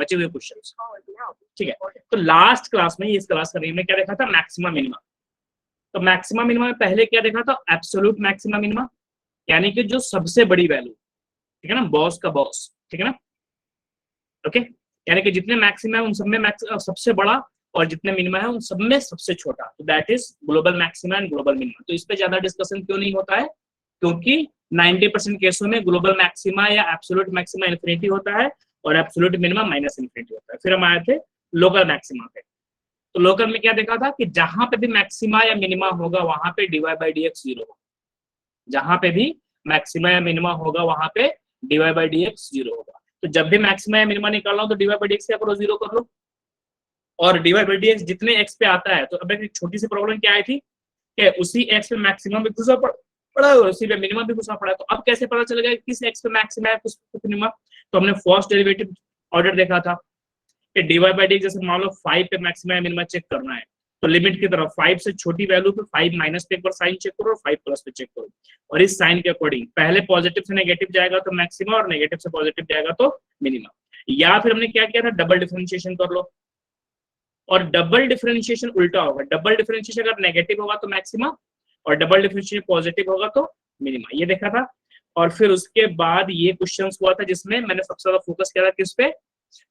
बचे हुए क्वेश्चन। ठीक है, तो लास्ट क्लास में, इस क्लास का हमने क्या देखा था, मैक्सिमा मिनिमा। तो मैक्सिमा मिनिमा में पहले क्या देखा था, एब्सोल्यूट मैक्सिमा मिनिमा, यानी कि जो सबसे बड़ी वैल्यू, ठीक है ना, बॉस का बॉस, ठीक है ना, ओके, यानी कि जितने मैक्सिमा है उन सब में सबसे बड़ा, और जितने मिनिमा है उन सब में सबसे छोटा, तो that is global maxima and global minima. तो इस पे ज्यादा डिस्कशन क्यों नहीं होता है, क्योंकि 90% केसों में ग्लोबल मैक्सिमा या एब्सोल्यूट मैक्सिमा इन्फिनिटी होता है और एब्सोल्यूट मिनिमा माइनस इन्फिनिटी होता है। फिर हम आए थे लोकल मैक्सिमा पे। तो लोकल में क्या देखा था कि जहां पे भी मैक्सिमा या मिनिमा होगा वहां पे dy by D x zero होगा, जहां पे भी मैक्सिमा या मिनिमा होगा वहां पे dy by D x zero होगा। तो जब भी मैक्सिमा या मिनिमा निकालना हो तो dy बाई डी एक्स क्या करो, जीरो कर लो, और dy बाई डी एक्स जितने x पे आता है, तो अब एक छोटी सी प्रॉब्लम क्या आई थी कि उसी x पे मैक्सिमम भी घुसा पड़ा है और उसी पे मिनिमम भी घुसा पड़ा है। तो अब कैसे पता चलेगा किस x पे मैक्सिमा है किस पे मिनिमा, तो हमने फर्स्ट डेरिवेटिव ऑर्डर देखा था कि dy बाई डी एक्स, जैसे मान लो 5 पे मैक्सिमा या मिनिमा चेक करना है, तो लिमिट की तरफ 5 से छोटी वैल्यू पे 5 माइनस पे एक बार साइन चेक करो और 5 प्लस पे चेक करो, और इस साइन के अकॉर्डिंग पहले पॉजिटिव से नेगेटिव जाएगा तो मैक्सिमा और नेगेटिव से पॉजिटिव जाएगा तो मिनिमा। या फिर हमने क्या किया था, डबल डिफरेंशिएशन कर लो, और डबल डिफरेंशिएशन उल्टा होगा, डबल डिफरेंशिएशन अगर नेगेटिव होगा तो मैक्सिमा और डबल डिफरेंशिएशन पॉजिटिव होगा तो मिनिमा, ये देखा था। और फिर उसके बाद ये क्वेश्चन हुआ था जिसमें मैंने सबसे ज्यादा फोकस किया था किस पे,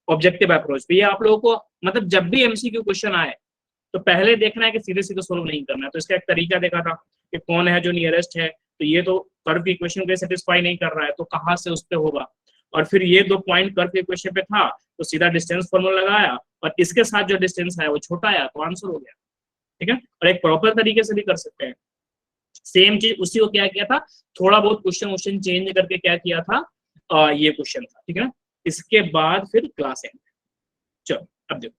ऑब्जेक्टिव अप्रोच पे। ये आप लोगों को मतलब जब भी एमसीक्यू क्वेश्चन आए तो पहले देखना है कि सीधे सीधे सोल्व नहीं करना है। तो इसका एक तरीका देखा था कि कौन है जो नियरेस्ट है, तो ये तो कर्व की इक्वेशन को सेटिस्फाई नहीं कर रहा है तो कहाँ से उस पे होगा, और फिर ये 2 पॉइंट कर्व के इक्वेशन पे था तो सीधा डिस्टेंस फॉर्मूला लगाया और इसके साथ जो डिस्टेंस है वो छोटा आया तो आंसर हो गया, ठीक है। और एक प्रॉपर तरीके से भी कर सकते हैं सेम चीज, उसी को क्या किया था, थोड़ा बहुत क्वेश्चन चेंज करके क्या किया था, ये क्वेश्चन था, ठीक है ना। इसके बाद फिर क्लास एंड। चलो अब देखो,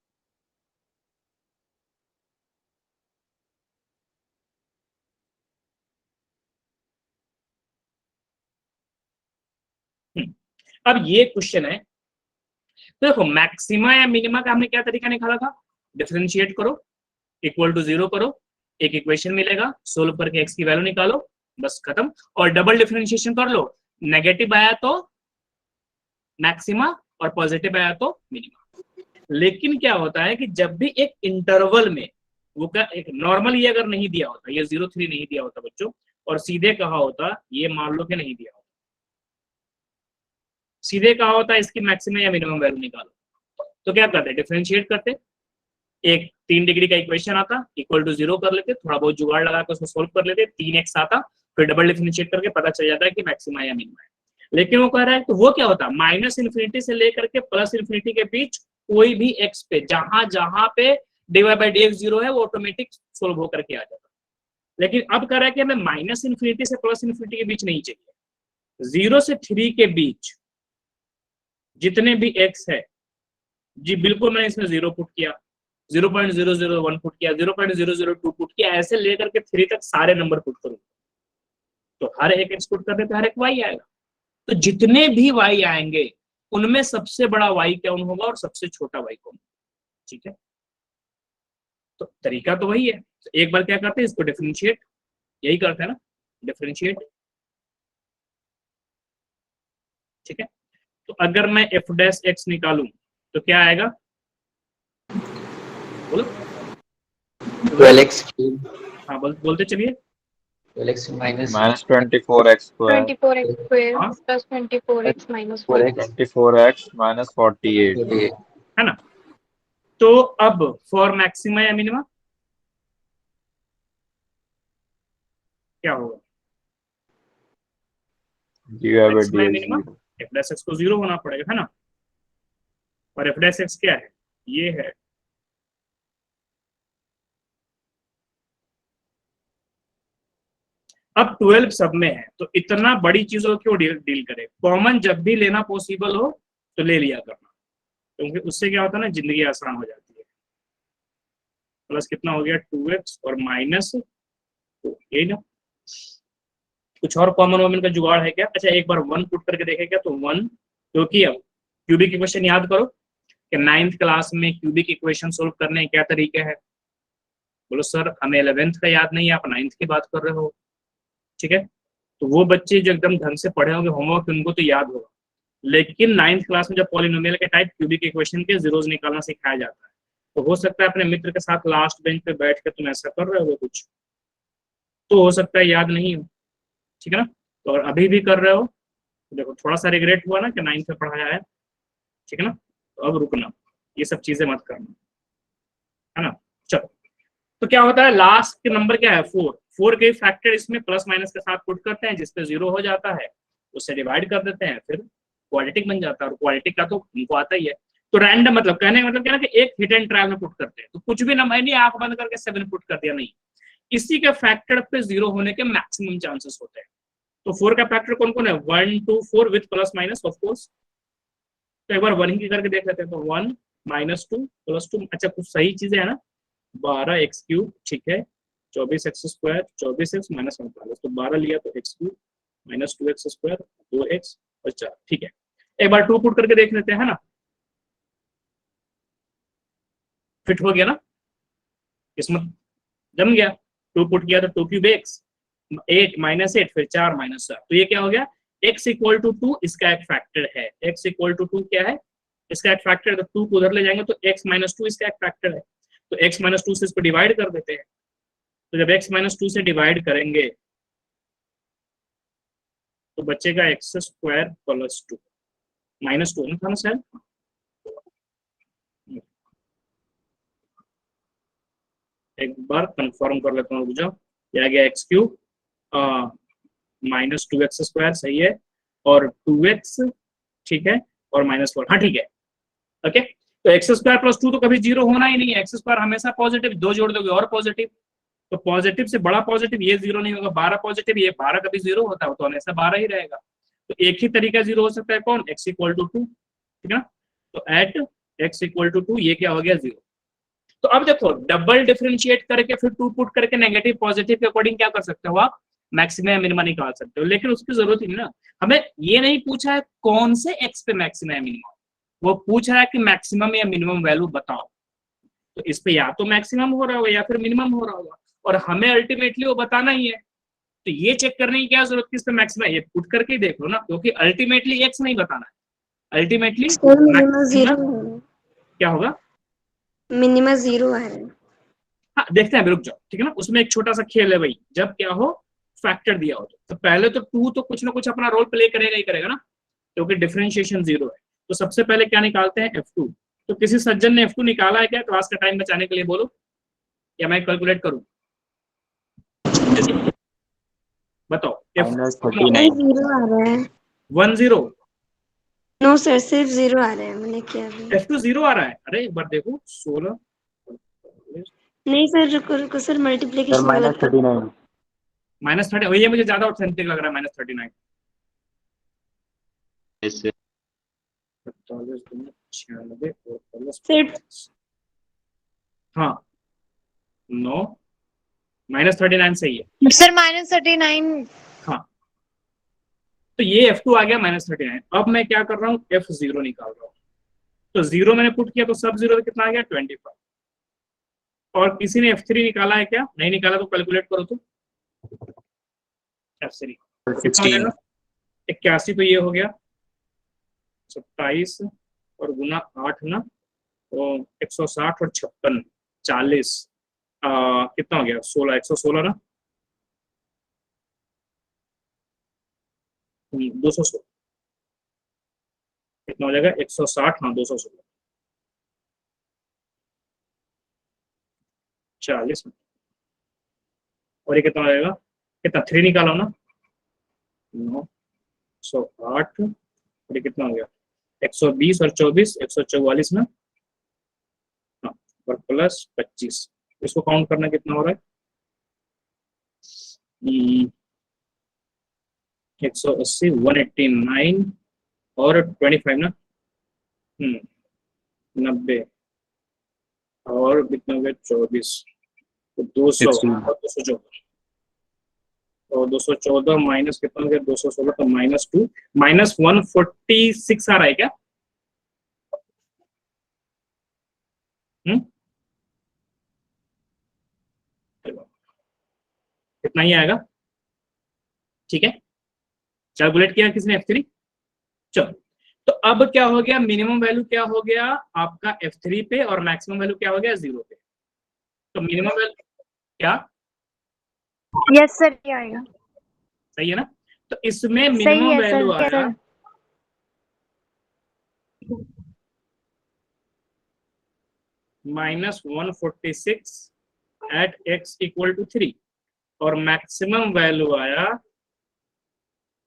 अब ये क्वेश्चन है, तो देखो मैक्सिमा या मिनिमा का हमने क्या तरीका निकाला था, डिफरेंशिएट करो, इक्वल टू 0 करो, एक इक्वेशन मिलेगा, सोल्व करके x की वैल्यू निकालो, बस खत्म। और डबल डिफरेंशिएशन कर लो, नेगेटिव आया तो मैक्सिमा और पॉजिटिव आया तो मिनिमा। लेकिन क्या होता है कि जब भी एक इंटरवल में वो का एक नॉर्मल ये अगर नहीं दिया होता, ये 0,3 नहीं दिया होता बच्चों, और सीधे कहा होता, ये मान लो कि नहीं दिया होता, सीधे कहा होता इसकी मैक्सिमम या मिनिमम वैल्यू निकालो, तो क्या करते, डिफरेंशिएट करते, एक 3 डिग्री का इक्वेशन आता, इक्वल टू 0 कर लेते, थोड़ा बहुत जुगाड़ लगा कर उसको सोल्व कर लेते, 3x आता, फिर डबल डिफरेंशिएट करके पता चल जाता है कि मैक्सिमा या मिनिमा है। लेकिन वो कह रहा है तो वो क्या होता, माइनस इन्फिनिटी से लेकर के प्लस इन्फिनिटी के बीच कोई भी x पे जहां जहां पे dy बाई डी एक्स 0 है वो ऑटोमेटिक सोल्व होकर के आ जाता। लेकिन अब कह रहा है कि हमें माइनस इन्फिनिटी से प्लस इन्फिनिटी के बीच नहीं चाहिए, 0 से 3 के बीच जितने भी x है, जी बिल्कुल मैंने इसमें 0 पुट किया, 0.001 पुट किया, 0.002 पुट किया, ऐसे लेकर के 3 तक सारे नंबर पुट करूंगा, तो हर एक x पुट करने पे हर एक y आएगा। तो जितने भी y आएंगे उनमें सबसे बड़ा y कौन होगा और सबसे छोटा y कौन, ठीक है। तो तरीका तो वही है, तो एक बार क्या करते हैं इसको डिफरेंशिएट, यही करते हैं ना, डिफरेंशिएट, ठीक है। तो अगर मैं f डैश x निकालूं तो क्या आएगा, बोलो 12x हाँ बोलते चलिए, 12x minus 24x square 24x square हाँ plus 24x minus 24x minus 48 है ना। तो अब फॉर मैक्सिमा या मिनिमा क्या होगा, मैक्सिमा या मिनिमा f डैश x को 0 होना पड़ेगा, है ना, और f डैश x क्या है, ये है। अब 12 सब में है तो इतना बड़ी चीजों क्यों डील करें, कॉमन जब भी लेना पॉसिबल हो तो ले लिया करना, क्योंकि उससे क्या होता है ना, जिंदगी आसान हो जाती है। प्लस कितना हो गया 2x और माइनस 2, यही ना, कुछ और कॉमन वॉमन का जुगाड़ है क्या, अच्छा एक बार 1 पुट करके देखे क्या, तो 1, क्योंकि अब क्यूबिक इक्वेशन याद करो कि 9th क्लास में क्यूबिक इक्वेशन सोल्व करने के क्या तरीके हैं, बोलो सर हमें 11th का याद नहीं है, आप 9th की बात कर रहे हो, ठीक है। तो वो बच्चे जो एकदम ढंग से पढ़े होंगे होमवर्क उनको तो याद होगा, लेकिन 9th क्लास में जब पॉलिनोमियल के टाइप क्यूबिक इक्वेशन के जीरोस निकालना सिखाया जाता है, तो हो सकता है अपने मित्र के साथ लास्ट बेंच पे बैठ के तुम ऐसा कर रहे हो कुछ, तो हो सकता है याद नहीं हो, ठीक है ना। तो अगर अभी भी कर रहे हो तो देखो थोड़ा सा रिग्रेट हुआ ना कि 9th में पढ़ाया है, ठीक है ना। तो अब रुकना, ये सब चीजें मत करना, है ना। चलो, तो क्या होता है, लास्ट के नंबर क्या है 4, 4 के फैक्टर इसमें प्लस माइनस के साथ पुट करते हैं, जिसपे 0 हो जाता है उससे डिवाइड कर देते हैं, फिर क्वाड्रेटिक बन जाता है। और क्वाड्रेटिक का तो हमको आता ही है। तो रैंडम मतलब कहने का मतलब क्या है कि एक हिट एंड ट्रायल में पुट करते हैं, तो कुछ भी नंबर नहीं आंख बंद करके 7 पुट कर दिया, नहीं, इसी के फैक्टर पे 0 होने के मैक्सिमम चांसेस होते हैं। तो 4 का फैक्टर कौन कौन है, 1 2 4 with plus minus of course. तो एक बार 1 ही करके देख लेते हैं, तो 1 -2 +2, अच्छा कुछ सही चीजें है ना, 12x3, ठीक है, 24x² 24x -48, तो 12 लिया तो x³ -2x² 2x और 4, ठीक है। एक बार 2 पुट करके देख लेते हैं, है ना, फिट हो गया ना, किस्मत जम गया। 2 पुट किया तो 2³ x, 8 -8 फिर 4 -4, तो ये क्या हो गया, x = 2 इसका एक फैक्टर है, x = 2 क्या है, इसका एक फैक्टर है, तो 2 को उधर ले जाएंगे तो x -2 इसका एक फैक्टर है, तो x -2 से इसको डिवाइड कर देते हैं। तो जब x -2 से डिवाइड करेंगे तो बचेगा x² + 2 -2 ना था ना सर, एक बार कंफर्म कर लेता हूँ, रुक जाओ, ये आ गया x³ -2x² सही है, और 2x, ठीक है, और -4, हाँ ठीक है, ओके। तो x² + 2 तो कभी 0 होना ही नहीं है, x² हमेशा पॉजिटिव, 2 जोड़ दोगे और पॉजिटिव, तो पॉजिटिव से बड़ा पॉजिटिव ये 0 नहीं होगा, 12 पॉजिटिव, ये 12 कभी 0 होता है, तो हमेशा 12 ही रहेगा। तो एक ही तरीका 0 हो सकता है, कौन, x = 2, ठीक है ना। तो एट x = 2 ये क्या हो गया 0। तो अब देखो डबल डिफरेंशिएट करके फिर 2 पुट करके नेगेटिव पॉजिटिव के अकॉर्डिंग क्या कर सकते हो आप, मैक्सिमम या मिनिमम निकाल सकते हो, लेकिन उसकी जरूरत ही नहीं ना। हमें ये नहीं पूछा है कौन से x पे मैक्सिमम या मिनिमम, वो पूछ रहा है कि मैक्सिमम या मिनिमम वैल्यू बताओ। तो इस पे या तो मैक्सिमम हो रहा होगा या फिर मिनिमम हो रहा होगा, और हमें अल्टीमेटली वो बताना ही है। तो ये चेक करने की क्या जरूरत है, इस पे मैक्सिमम, ये पुट करके ही देख लो ना, क्योंकि अल्टीमेटली x नहीं बताना है, अल्टीमेटली मिनिमम 0 क्या होगा, मिनिमम 0 है। हाँ देखते हैं, रुक जाओ, ठीक है ना। उसमें एक छोटा सा खेल है भाई, जब क्या हो फैक्टर दिया हो तो पहले तो 2 तो कुछ ना कुछ अपना रोल प्ले करेगा ही करेगा ना, क्योंकि डिफरेंशिएशन 0 है। तो सबसे पहले क्या निकालते हैं, f2। तो किसी सज्जन ने f2 निकाला है क्या, क्लास का टाइम बचाने के लिए बोलो, या मैं कैलकुलेट करूं, बताओ। -39 0 आ रहा है। 10 नो सर, सिर्फ 0 आ रहा है, मैंने किया अभी। f2 0 आ रहा है, अरे एक बार देखो 16 नहीं सर, रुको रुको सर, सर मल्टीप्लिकेशन गलत कर। -30, ये मुझे ज्यादा ऑथेंटिक लग रहा है, -39 इससे 45 गुना 96 और प्लस सर 45, हाँ 9 -39 सही है, सर -39। हाँ। तो ये f2 आ गया -39। अब मैं क्या कर रहा हूँ, f0 निकाल रहा हूँ। तो 0 मैंने पुट किया तो सब 0 तो कितना आ गया 25। और किसी ने f3 निकाला है क्या, नहीं निकाला तो कैलकुलेट करो, तो f3 कितना हो जाएगा, 81, तो ये हो गया 27 और गुना 8 ना, तो 160 और 56 40, कितना हो गया 16, 116 ना, 216, कितना हो जाएगा 160, हाँ 216 40, और ये कितना हो जाएगा, कितना 3 निकालो ना, 908, और ये कितना हो गया 120 और 24 144 ना, हाँ, और प्लस 25, इसको काउंट करना कितना हो रहा है, 180 189 और 25 ना, 90 और कितना हो गया 24, तो 200 और 214, और 214 माइनस कितना हो गया 216, तो -2 -146 आ रहा है क्या, कितना ही आएगा, ठीक है। कैलकुलेट किया किसने f3, चलो। तो अब क्या हो गया, मिनिमम वैल्यू क्या हो गया आपका F3 पे और मैक्सिमम वैल्यू क्या हो गया 0 पे। तो मिनिमम वैल्यू क्या यस सर, क्या आएगा? सही है ना। तो इसमें सही मिनिमम है वैल्यू सर, आया -146 एट x इक्वल टू 3 और मैक्सिमम वैल्यू आया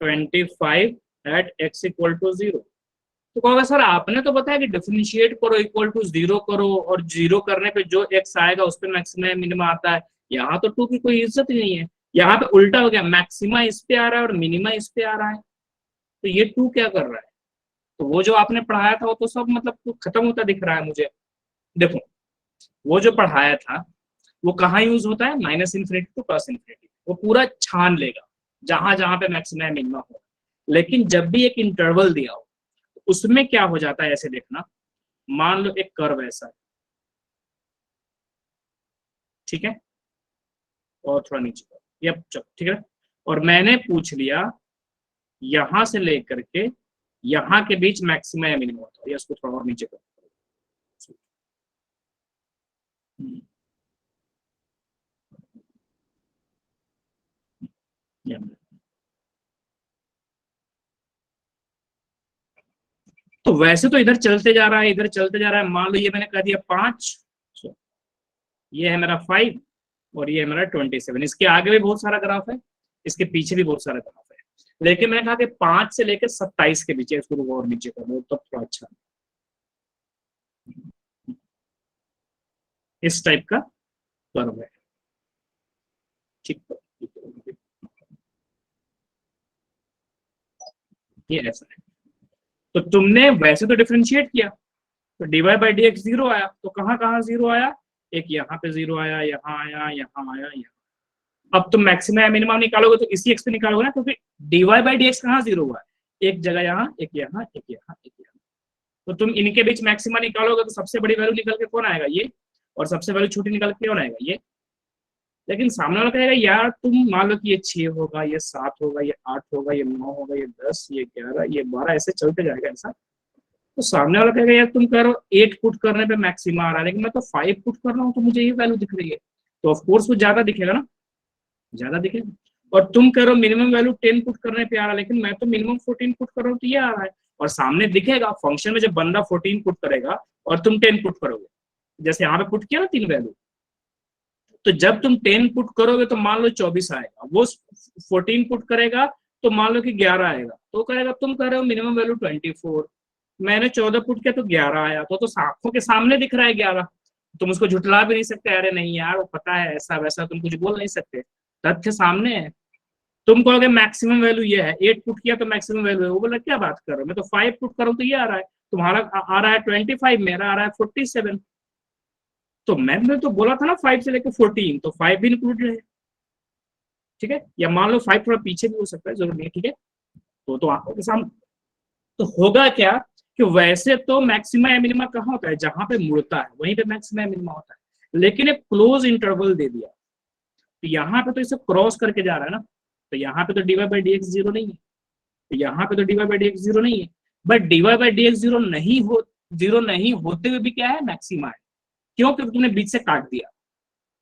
25 एट x इक्वल टू 0। तो कहोगे सर आपने तो बताया कि डिफरेंशिएट करो, इक्वल टू 0 करो और 0 करने पे जो x आएगा उस पर मैक्सिमम मिनिमम आता है। यहाँ तो 2 की कोई इज्जत ही नहीं है, यहाँ पे उल्टा हो गया, मैक्सिमा इस पे आ रहा है और मिनिमा इस पे आ रहा है। तो ये 2 क्या कर रहा है, तो वो जो आपने पढ़ाया था वो तो सब मतलब तो खत्म होता दिख रहा है मुझे। देखो वो जो पढ़ाया था वो कहाँ यूज होता है, -∞ टू +∞, वो पूरा छान लेगा जहां जहां पे मैक्सिमम मिनिमा हो। लेकिन जब भी एक इंटरवल दिया हो उसमें क्या हो जाता है, ऐसे देखना, मान लो एक कर्व ऐसा है, ठीक है, और थोड़ा नीचे ये ठीक है, और मैंने पूछ लिया यहां से लेकर के यहां के बीच मैक्सिमम या मिनिमम होता है, या इसको थोड़ा और नीचे कर। तो वैसे तो इधर चलते जा रहा है, इधर चलते जा रहा है, मान लो ये मैंने कह दिया 5, ये है मेरा 5 और ये है मेरा 27। इसके आगे भी बहुत सारा ग्राफ है, इसके पीछे भी बहुत सारा ग्राफ है, लेकिन मैंने कहा कि 5 से लेकर 27 के बीच है, इसको और नीचे कर दो तो थोड़ा अच्छा, इस टाइप का कर्व है, ठीक है, ये ऐसा है। तो तुमने वैसे तो डिफरेंशिएट किया तो dy/dx 0 आया, तो कहाँ कहाँ 0 आया, एक यहाँ पे 0 आया, यहाँ आया, यहाँ आया, यहाँ। अब तुम मैक्सिमम या मिनिमम निकालोगे तो इसी x पे निकालोगे ना, क्योंकि dy/dx कहाँ 0 हुआ है, एक जगह यहाँ, एक यहाँ, एक यहाँ, एक यहाँ। तो तुम इनके बीच मैक्सिमम निकालोगे तो सबसे बड़ी वैल्यू निकल के कौन आएगा, ये, और सबसे वैल्यू छोटी निकल के कौन आएगा, ये। लेकिन सामने वाला कहेगा यार तुम मान लो कि ये 6 होगा, ये 7 होगा, ये 8 होगा, ये 9 होगा, ये 10, ये 11, ये 12, ऐसे चलते जाएगा ऐसा। तो सामने वाला कहेगा यार तुम कह रहे हो 8 पुट करने पे मैक्सिमा आ रहा है, लेकिन मैं तो 5 पुट कर रहा हूँ तो मुझे ये वैल्यू दिख रही है, तो ऑफकोर्स वो ज्यादा दिखेगा ना, ज्यादा दिखेगा। और तुम कह रहे हो मिनिमम वैल्यू 10 पुट करने पे आ रहा है, लेकिन मैं तो मिनिमम 14 पुट कर रहा हूँ तो ये आ रहा है, और सामने दिखेगा फंक्शन में जब बंदा 14 पुट करेगा और तुम 10 पुट करोगे, जैसे यहाँ पे पुट किया ना 3 वैल्यू, तो जब तुम 10 पुट करोगे तो मान लो 24 आएगा, वो 14 पुट करेगा तो मान लो कि 11 आएगा, तो करेगा तुम कह रहे हो मिनिमम वैल्यू 24, मैंने 14 पुट किया तो 11 आया, तो आंखों के सामने दिख रहा है 11, तुम उसको झुटला भी नहीं सकते, अरे नहीं यार वो पता है ऐसा वैसा, तुम कुछ बोल नहीं सकते, तथ्य सामने है। तुम कहोगे मैक्सिमम वैल्यू ये है, 8 पुट किया तो मैक्सिमम वैल्यू है, वो बोला क्या बात कर रहे हो, मैं तो 5 पुट करूँ तो ये आ रहा है, तुम्हारा आ रहा है 25, मेरा आ रहा है 47, तो मैंने तो बोला था ना 5 से लेकर 14, तो 5 भी इंक्लूडेड है, ठीक है, या मान लो 5 थोड़ा पीछे भी हो सकता है, जरूर नहीं, ठीक है। तो आंखों के सामने तो होगा क्या कि वैसे तो मैक्सिमा या मिनिमा कहाँ होता है, जहां पे मुड़ता है वहीं पे मैक्सिमा या मिनिमा होता है, लेकिन एक क्लोज इंटरवल दे दिया, तो यहाँ पे तो इसे क्रॉस करके जा रहा है ना, तो यहाँ पे तो dy/dx 0 नहीं है, तो यहाँ पे तो dy/dx 0 नहीं है, बट dy/dx 0 नहीं होते हुए भी क्या है, मैक्सिमा है। क्यों, क्योंकि तुमने बीच से काट दिया,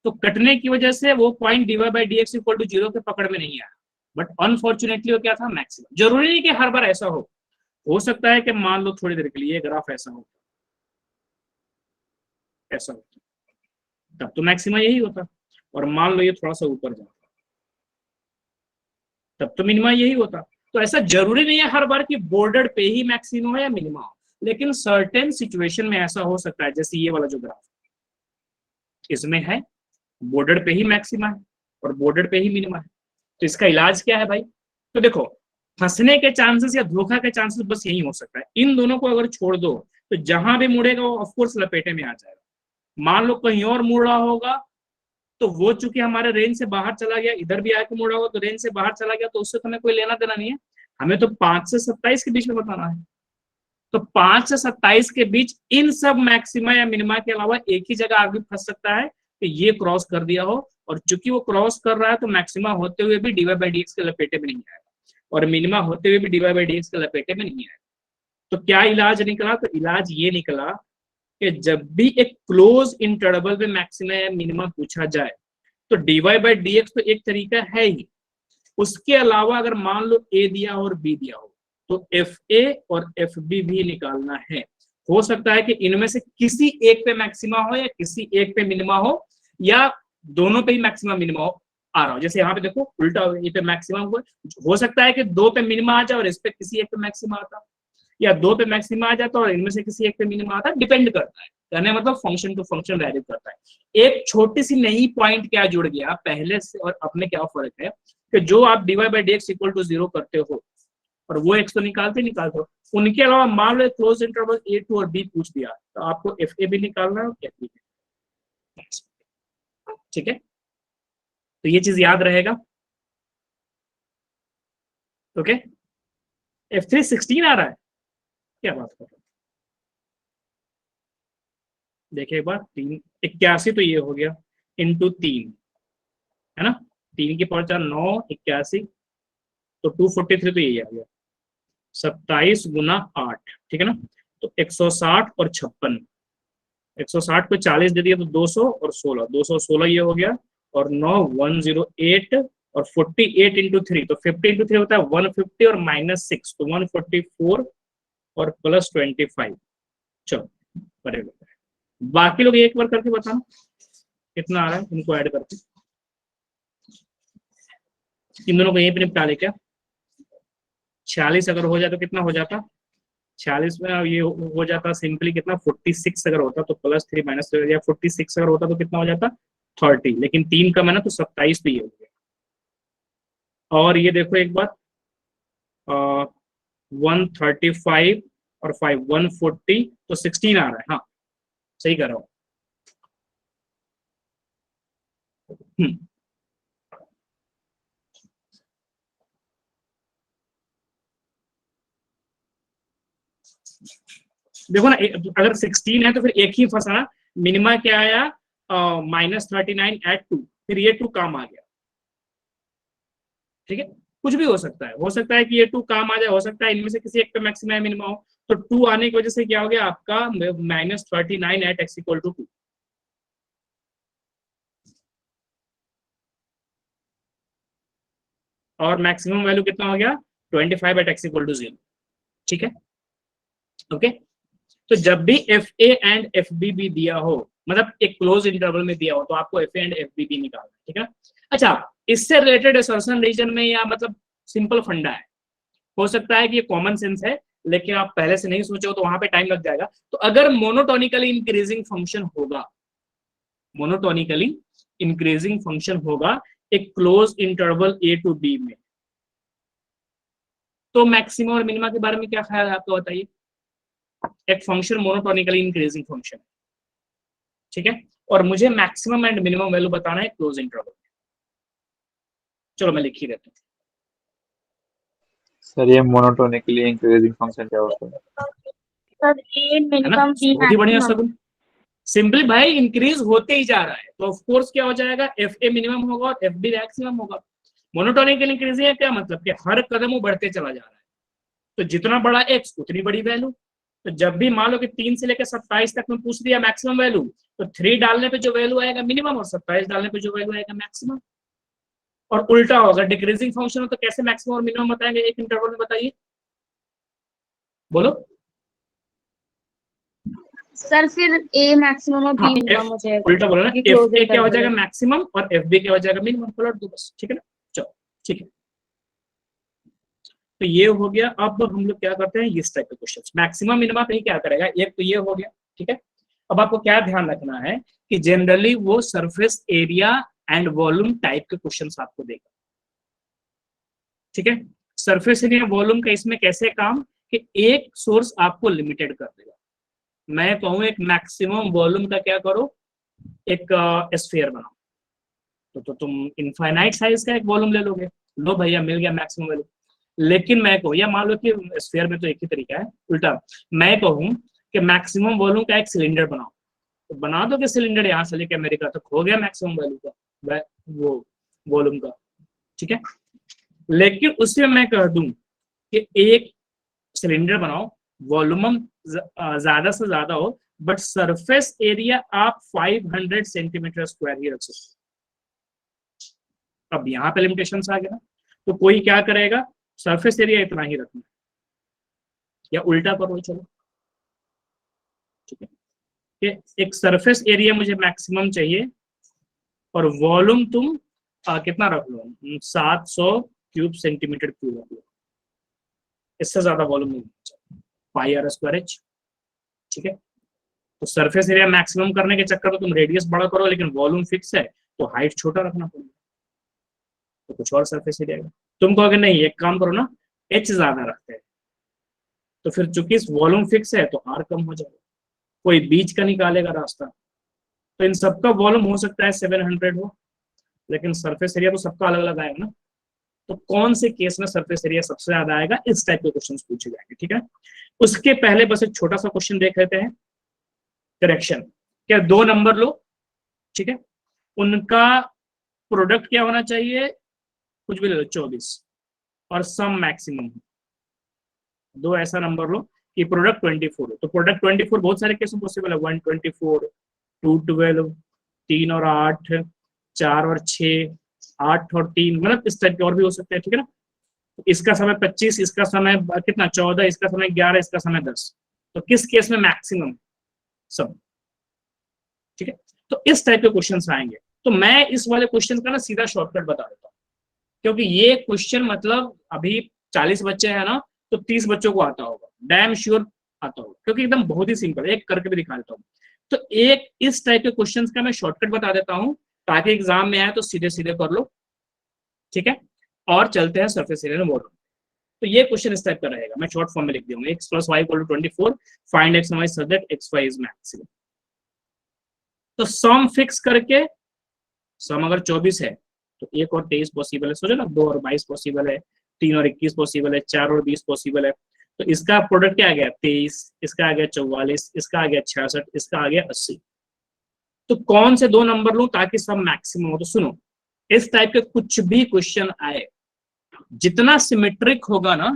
तो कटने की वजह से वो पॉइंट dy/dx इक्वल टू 0 के पकड़ में नहीं आया, बट अनफॉर्चुनेटली वो क्या था, मैक्सिमम। जरूरी नहीं कि हर बार ऐसा हो सकता है कि मान लो थोड़ी देर के लिए ग्राफ ऐसा हो, ऐसा होता तब तो मैक्सिमा यही होता, और मान लो ये थोड़ा सा ऊपर जाता तब तो मिनिमा यही होता। तो ऐसा जरूरी नहीं है हर बार कि बॉर्डर पे ही मैक्सिमा हो या मिनिमा हो, लेकिन सर्टेन सिचुएशन में ऐसा हो सकता है, जैसे ये वाला जो ग्राफ इसमें है बॉर्डर पे ही मैक्सिमा है और बॉर्डर पे ही मिनिमा है, तो इसका इलाज क्या है भाई, तो देखो फंसने के चांसेस या धोखा के चांसेस बस यही हो सकता है, इन दोनों को अगर छोड़ दो तो जहां भी मुड़ेगा वो ऑफकोर्स लपेटे में आ जाएगा। मान लो कहीं और मुड़ रहा होगा तो वो चूंकि हमारे रेंज से बाहर चला गया, इधर भी आके मुड़ा होगा तो रेंज से बाहर चला गया, तो उससे तो हमें कोई लेना देना नहीं है, हमें तो 5 से 27 के बीच में बताना है। तो 5 से 27 के बीच इन सब मैक्सिमा या मिनिमा के अलावा एक ही जगह आगे फंस सकता है कि ये क्रॉस कर दिया हो, और चूंकि वो क्रॉस कर रहा है तो मैक्सिमा होते हुए भी dy/dx के लपेटे में नहीं आएगा और मिनिमा होते हुए भी dy/dx के लपेटे में नहीं आएगा। तो क्या इलाज निकला? तो इलाज ये निकला कि जब भी एक क्लोज इंटरवल में मैक्सिमा या मिनिमा पूछा जाए तो dy बाई dx तो एक तरीका है ही, उसके अलावा अगर मान लो a दिया हो और b दिया हो तो fa और fb भी निकालना है। हो सकता है कि इनमें से किसी एक पे मैक्सिमा हो या किसी एक पे मिनिमा हो या दोनों पे ही मैक्सिमा मिनिमा आ रहा हो। जैसे यहाँ पे देखो उल्टा हो, ये पे मैक्सिमा हुआ, हो सकता है कि दो पे मिनिमा आ जाए और इस पे किसी एक पे मैक्सिमा आता, या दो पे मैक्सिमा आ जाता और इनमें से किसी एक पे मिनिमा आता, डिपेंड करता है। कहने मतलब फंक्शन टू फंक्शन वैरी करता है। एक छोटी सी नई पॉइंट क्या जुड़ गया पहले से और अब में क्या फर्क है कि जो आप dy by dx equal to 0 करते हो और वो x तो निकालते हो, उनके अलावा मान लो क्लोज इंटरवल a2 और b पूछ दिया तो आपको fa भी निकालना है और fb भी। ठीक है, तो ये चीज याद रहेगा। ओके, f3 16 आ रहा है, क्या बात कर रहे हो? देखिए एक बार 3 81 तो ये हो गया इंटू 3 है ना, 3 की पावर 4 9 81 तो 243 तो यही आ गया 27 गुना 8, ठीक है ना। तो 160 और 56, 160 को 40 दे दिया तो 200 और 16, 216 ये हो गया और 9 108 और 48 इंटू 3 तो 50 इंटू 3 होता है 150 और -6 तो 144 और प्लस 25। चलो बराबर, बाकी लोग एक बार करके बताना कितना आ रहा है, इनको ऐड करके इन दोनों को यहीं पे निपटा ले। क्या 46 अगर हो जाए तो कितना हो जाता, 46 में ये हो जाता सिंपली कितना 46 अगर होता तो प्लस 3 माइनस 3 या 46 अगर होता तो कितना हो जाता 30, लेकिन 3 कम है ना तो 27 तो ये हो गया। और ये देखो एक बार 135 और 5 140 तो 16 आ रहा है। हाँ सही कर रहा हूँ। देखो ना अगर 16 है तो फिर एक ही फंसा, मिनिमा क्या आया -39 एट 2, फिर ये 2 काम आ गया। ठीक है, कुछ भी हो सकता है कि ये 2 काम आ जाए, हो सकता है इनमें से किसी एक पे मैक्सिमा या मिनिमा हो। तो 2 आने की वजह से क्या हो गया आपका -39 एट x इक्वल टू 2। और मैक्सिमम वैल्यू कितना हो गया 25 एट x इक्वल टू 0। ठीक है, ओके। तो जब भी FA एंड FB भी दिया हो, मतलब एक क्लोज इंटरवल में दिया हो तो आपको FA एंड FB भी निकालना है। ठीक है, अच्छा इससे रिलेटेड असर्शन रीजन में या मतलब सिंपल फंडा है, हो सकता है कि ये कॉमन सेंस है लेकिन आप पहले से नहीं सोचे हो तो वहां पे टाइम लग जाएगा। तो अगर मोनोटोनिकली इंक्रीजिंग फंक्शन होगा, मोनोटोनिकली इंक्रीजिंग फंक्शन होगा एक close interval A to B में, तो मैक्सिमम और मिनिमा के बारे में क्या ख्याल है आपको बताइए। एक फंक्शन मोनोटोनिकली इंक्रीजिंग फंक्शन, ठीक है, और मुझे मैक्सिमम एंड मिनिमम वैल्यू बताना है क्लोज इंटरवल। चलो मैं लिख ही देता हूँ। सर ये मोनोटोनिकली इंक्रीजिंग फंक्शन क्या होता है? सर ए मिनिमम बी बहुत ही बढ़िया मैक्सिमम। सगुन, सिंपली भाई इंक्रीज होते ही जा रहा है तो ऑफ कोर्स क्या हो जाएगा FA मिनिमम होगा और FB मैक्सिमम होगा। मोनोटोनिकली इंक्रीजिंग है क्या मतलब कि हर कदम वो बढ़ते चला जा रहा है, तो जितना बड़ा x उतनी बड़ी वैल्यू। तो जब भी मान लो कि 3 से लेकर 27 तक में पूछ दिया मैक्सिमम वैल्यू, तो 3 डालने पे जो वैल्यू आएगा मिनिमम और 27 डालने पे जो वैल्यू आएगा मैक्सिमम। और उल्टा होगा, डिक्रीजिंग फंक्शन हो तो कैसे मैक्सिमम और मिनिमम बताएंगे एक इंटरवल में, बताइए बोलो। सर फिर ए मैक्सिमम और बी मिनिमम हो जाएगा। उल्टा बोलो ना, क्योंकि close FA क्या हो interval जाएगा है। मैक्सिमम और FB क्या हो जाएगा मिनिमम, पलट दो बस। ठीक है ना, चलो ठीक है। तो ये हो गया। अब हम लोग क्या करते हैं इस टाइप के क्वेश्चन, मैक्सिमम मिनिमम कहीं क्या करेगा, एक तो ये हो गया। ठीक है, अब आपको क्या ध्यान रखना है कि जनरली वो surface area and volume type के क्वेश्चंस आपको देगा। ठीक है, सरफेस एरिया वॉल्यूम का इसमें कैसे काम कि एक सोर्स आपको लिमिटेड कर देगा। मैं कहूँ एक मैक्सिमम वॉल्यूम का क्या करो, एक स्फीयर बनाओ तो तुम इनफाइनाइट साइज का एक वॉल्यूम ले लोगे, लो भैया मिल गया मैक्सिमम वैल्यू। लेकिन मैं कहूँ, या मान लो कि स्फीयर में तो एक ही तरीका है, उल्टा मैं कहूँ कि मैक्सिमम वॉल्यूम का एक सिलेंडर बनाओ, तो बना दो कि सिलेंडर यहाँ से लेकर अमेरिका तक हो गया मैक्सिमम वैल्यू का वो वॉल्यूम का। ठीक है, लेकिन उससे मैं कह दूं कि एक सिलेंडर बनाओ वॉल्यूम ज्यादा से ज्यादा हो, बट सरफेस एरिया आप 500 सेंटीमीटर स्क्वायर ही रख सकते। अब यहाँ पे लिमिटेशंस आ गया ना, तो कोई क्या करेगा, सरफेस एरिया इतना ही रखना, या उल्टा करो चलो, ठीक है। कि एक सरफेस एरिया मुझे मैक्सिमम चाहिए और वॉल्यूम तुम कितना रख लो, 700 क्यूब सेंटीमीटर क्यूब रख लो, इससे ज्यादा वॉल्यूम नहीं चाहिए, पाई आर स्क्वायर एच, ठीक है। तो सरफेस एरिया मैक्सिमम करने के चक्कर में तुम रेडियस बड़ा करो, लेकिन वॉल्यूम फिक्स है तो हाइट छोटा रखना पड़ेगा, तो कुछ और सरफेस एरिया है। तुम कहोगे नहीं, एक काम करो ना, एच ज्यादा रखते हैं, तो फिर चूंकि वॉल्यूम फिक्स है तो आर कम हो जाएगा, कोई बीच का निकालेगा रास्ता। तो इन सबका वॉल्यूम हो सकता है 700 हो, लेकिन सरफेस एरिया तो सबका अलग अलग आएगा ना, तो कौन से केस में सरफेस एरिया सबसे ज्यादा आएगा, इस टाइप के क्वेश्चन पूछे जाएंगे, ठीक है। उसके पहले बस एक छोटा सा क्वेश्चन देख लेते हैं, करेक्शन। क्या दो नंबर लो, ठीक है, उनका प्रोडक्ट क्या होना चाहिए, कुछ भी ले लो 24, और सम मैक्सिमम, दो ऐसा नंबर लो कि प्रोडक्ट 24 हो, तो प्रोडक्ट 24 बहुत सारे केस में पॉसिबल है, 124, 212, 3 और 8, 4 और 6, 8 और 3, मतलब इस टाइप के और भी हो सकते हैं, ठीक है ना। तो इसका समय 25, इसका समय कितना 14, इसका समय 11, इसका समय 10, तो किस केस में मैक्सिमम, सब, ठीक है। तो इस टाइप के क्वेश्चंस आएंगे, तो मैं इस वाले क्वेश्चन का ना सीधा शॉर्टकट बता देता हूँ, क्योंकि ये क्वेश्चन मतलब अभी 40 बच्चे हैं ना, तो 30 बच्चों को आता होगा, डैम श्योर आता होगा, क्योंकि एकदम बहुत ही सिंपल है, एक करके भी दिखा देता हूँ। तो एक इस टाइप के क्वेश्चंस का मैं शॉर्टकट बता देता हूँ, ताकि एग्जाम में आए तो सीधे सीधे कर लो, ठीक है। और चलते हैं सरफेस एरिया वॉल्यूम। तो ये क्वेश्चन इस टाइप का रहेगा, मैं शॉर्ट फॉर्म में लिख दूंगा, x + y = 24, find x and y such that xy is maximum। तो सम फिक्स करके, सम अगर 24 है तो 1 और 23 पॉसिबल है, सोचो ना, 2 और 22 पॉसिबल है, 3 और 21 पॉसिबल है, 4 और 20 पॉसिबल है, तो इसका प्रोडक्ट क्या आ गया 23, इसका आ गया 44, इसका आ गया 66, इसका आ गया 80। तो कौन से दो नंबर लूं ताकि सब मैक्सिमम हो, तो सुनो, इस टाइप के कुछ भी क्वेश्चन आए, जितना सिमेट्रिक होगा ना,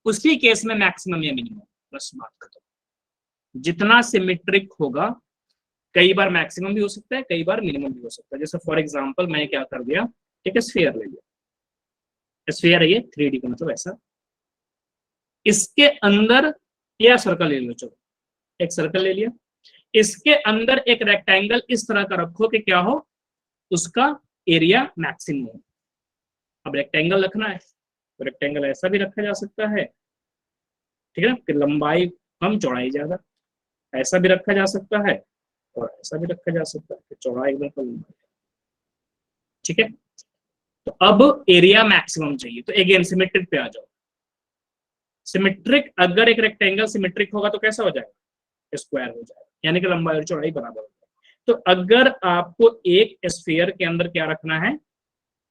उसी केस में मैक्सिमम या मिनिमम, बस बात खत्म। जितना सिमेट्रिक होगा, कई बार मैक्सिमम भी हो सकता है, कई बार मिनिमम भी हो सकता है। जैसे फॉर एग्जांपल मैं क्या कर दिया, ठीक है, स्फीयर ले लिया, स्फीयर है ये 3D का मतलब ऐसा, इसके अंदर या सर्कल ले लो, चलो एक सर्कल ले लिया, इसके अंदर एक रेक्टेंगल इस तरह का रखो कि क्या हो, उसका एरिया मैक्सिमम हो। अब रेक्टेंगल रखना है तो रेक्टेंगल ऐसा भी रखा जा सकता है, ठीक है ना, कि लंबाई कम चौड़ाई ज्यादा, ऐसा भी रखा जा सकता है और ऐसा भी रखा जा सकता है कि चौड़ाई एकदम कम, ठीक है। तो अब एरिया मैक्सिमम चाहिए, तो अगेन सिमेट्रिक पे आ जाओ। सिमेट्रिक, अगर एक रेक्टेंगल सिमेट्रिक होगा तो कैसा हो जाएगा, स्क्वायर हो जाएगा, यानी कि लंबाई और चौड़ाई बराबर हो जाएगी। तो अगर आपको एक स्फीयर के अंदर क्या रखना है,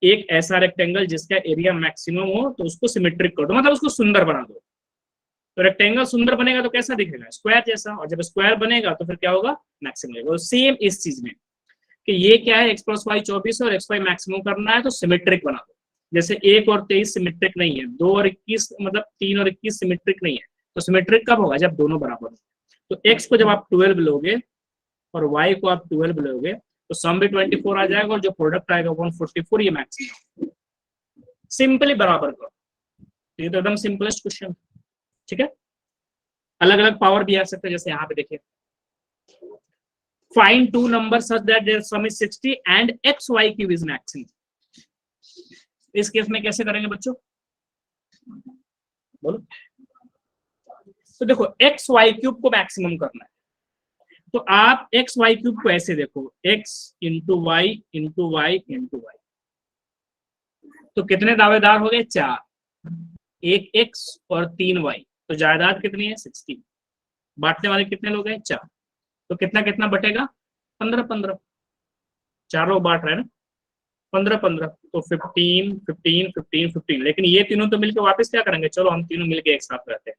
एक ऐसा रेक्टेंगल जिसका एरिया मैक्सिमम हो, तो उसको सिमेट्रिक कर दो, मतलब उसको सुंदर बना दो। तो रेक्टेंगल सुंदर बनेगा तो कैसा दिखेगा, स्क्वायर जैसा, और जब स्क्वायर बनेगा तो फिर क्या होगा, मैक्सिमम होगा। सेम इस चीज में कि ये क्या है, x + y 24 और xy मैक्सिमम करना है, तो सिमेट्रिक बना दो। जैसे 1 और 23 सिमेट्रिक नहीं है, 2 और 21 मतलब 3 और 21 सिमेट्रिक नहीं है, तो सिमेट्रिक कब होगा, जब दोनों बराबर हो। तो x को जब आप 12 लोगे और y को आप 12 लोगे, तो सम भी 24 आ जाएगा, और जो प्रोडक्ट आएगा 144, ये मैक्सिमम। सिंपली बराबर करो, ये तो एकदम सिंपलेस्ट क्वेश्चन, ठीक है। अलग अलग पावर भी आ सकते हैं, जैसे यहाँ पे देखिए, find two number such that their sum is 60 and xy cube is maximum. इस केस में कैसे करेंगे बच्चों, बोलो। तो देखो xy क्यूब को मैक्सिमम करना है, तो आप xy क्यूब को ऐसे देखो, x × y × y × y, तो कितने दावेदार हो गए, 4, एक x और 3 y, तो जायदाद कितनी है 60, बांटने वाले कितने लोग हैं 4, तो कितना कितना बटेगा 15 15, 4 लोग बांट रहे हैं ना, 15 15, तो 15 15 15 15, लेकिन ये तीनों तो मिलकर वापस क्या करेंगे, चलो हम तीनों मिलकर एक साथ रहते हैं,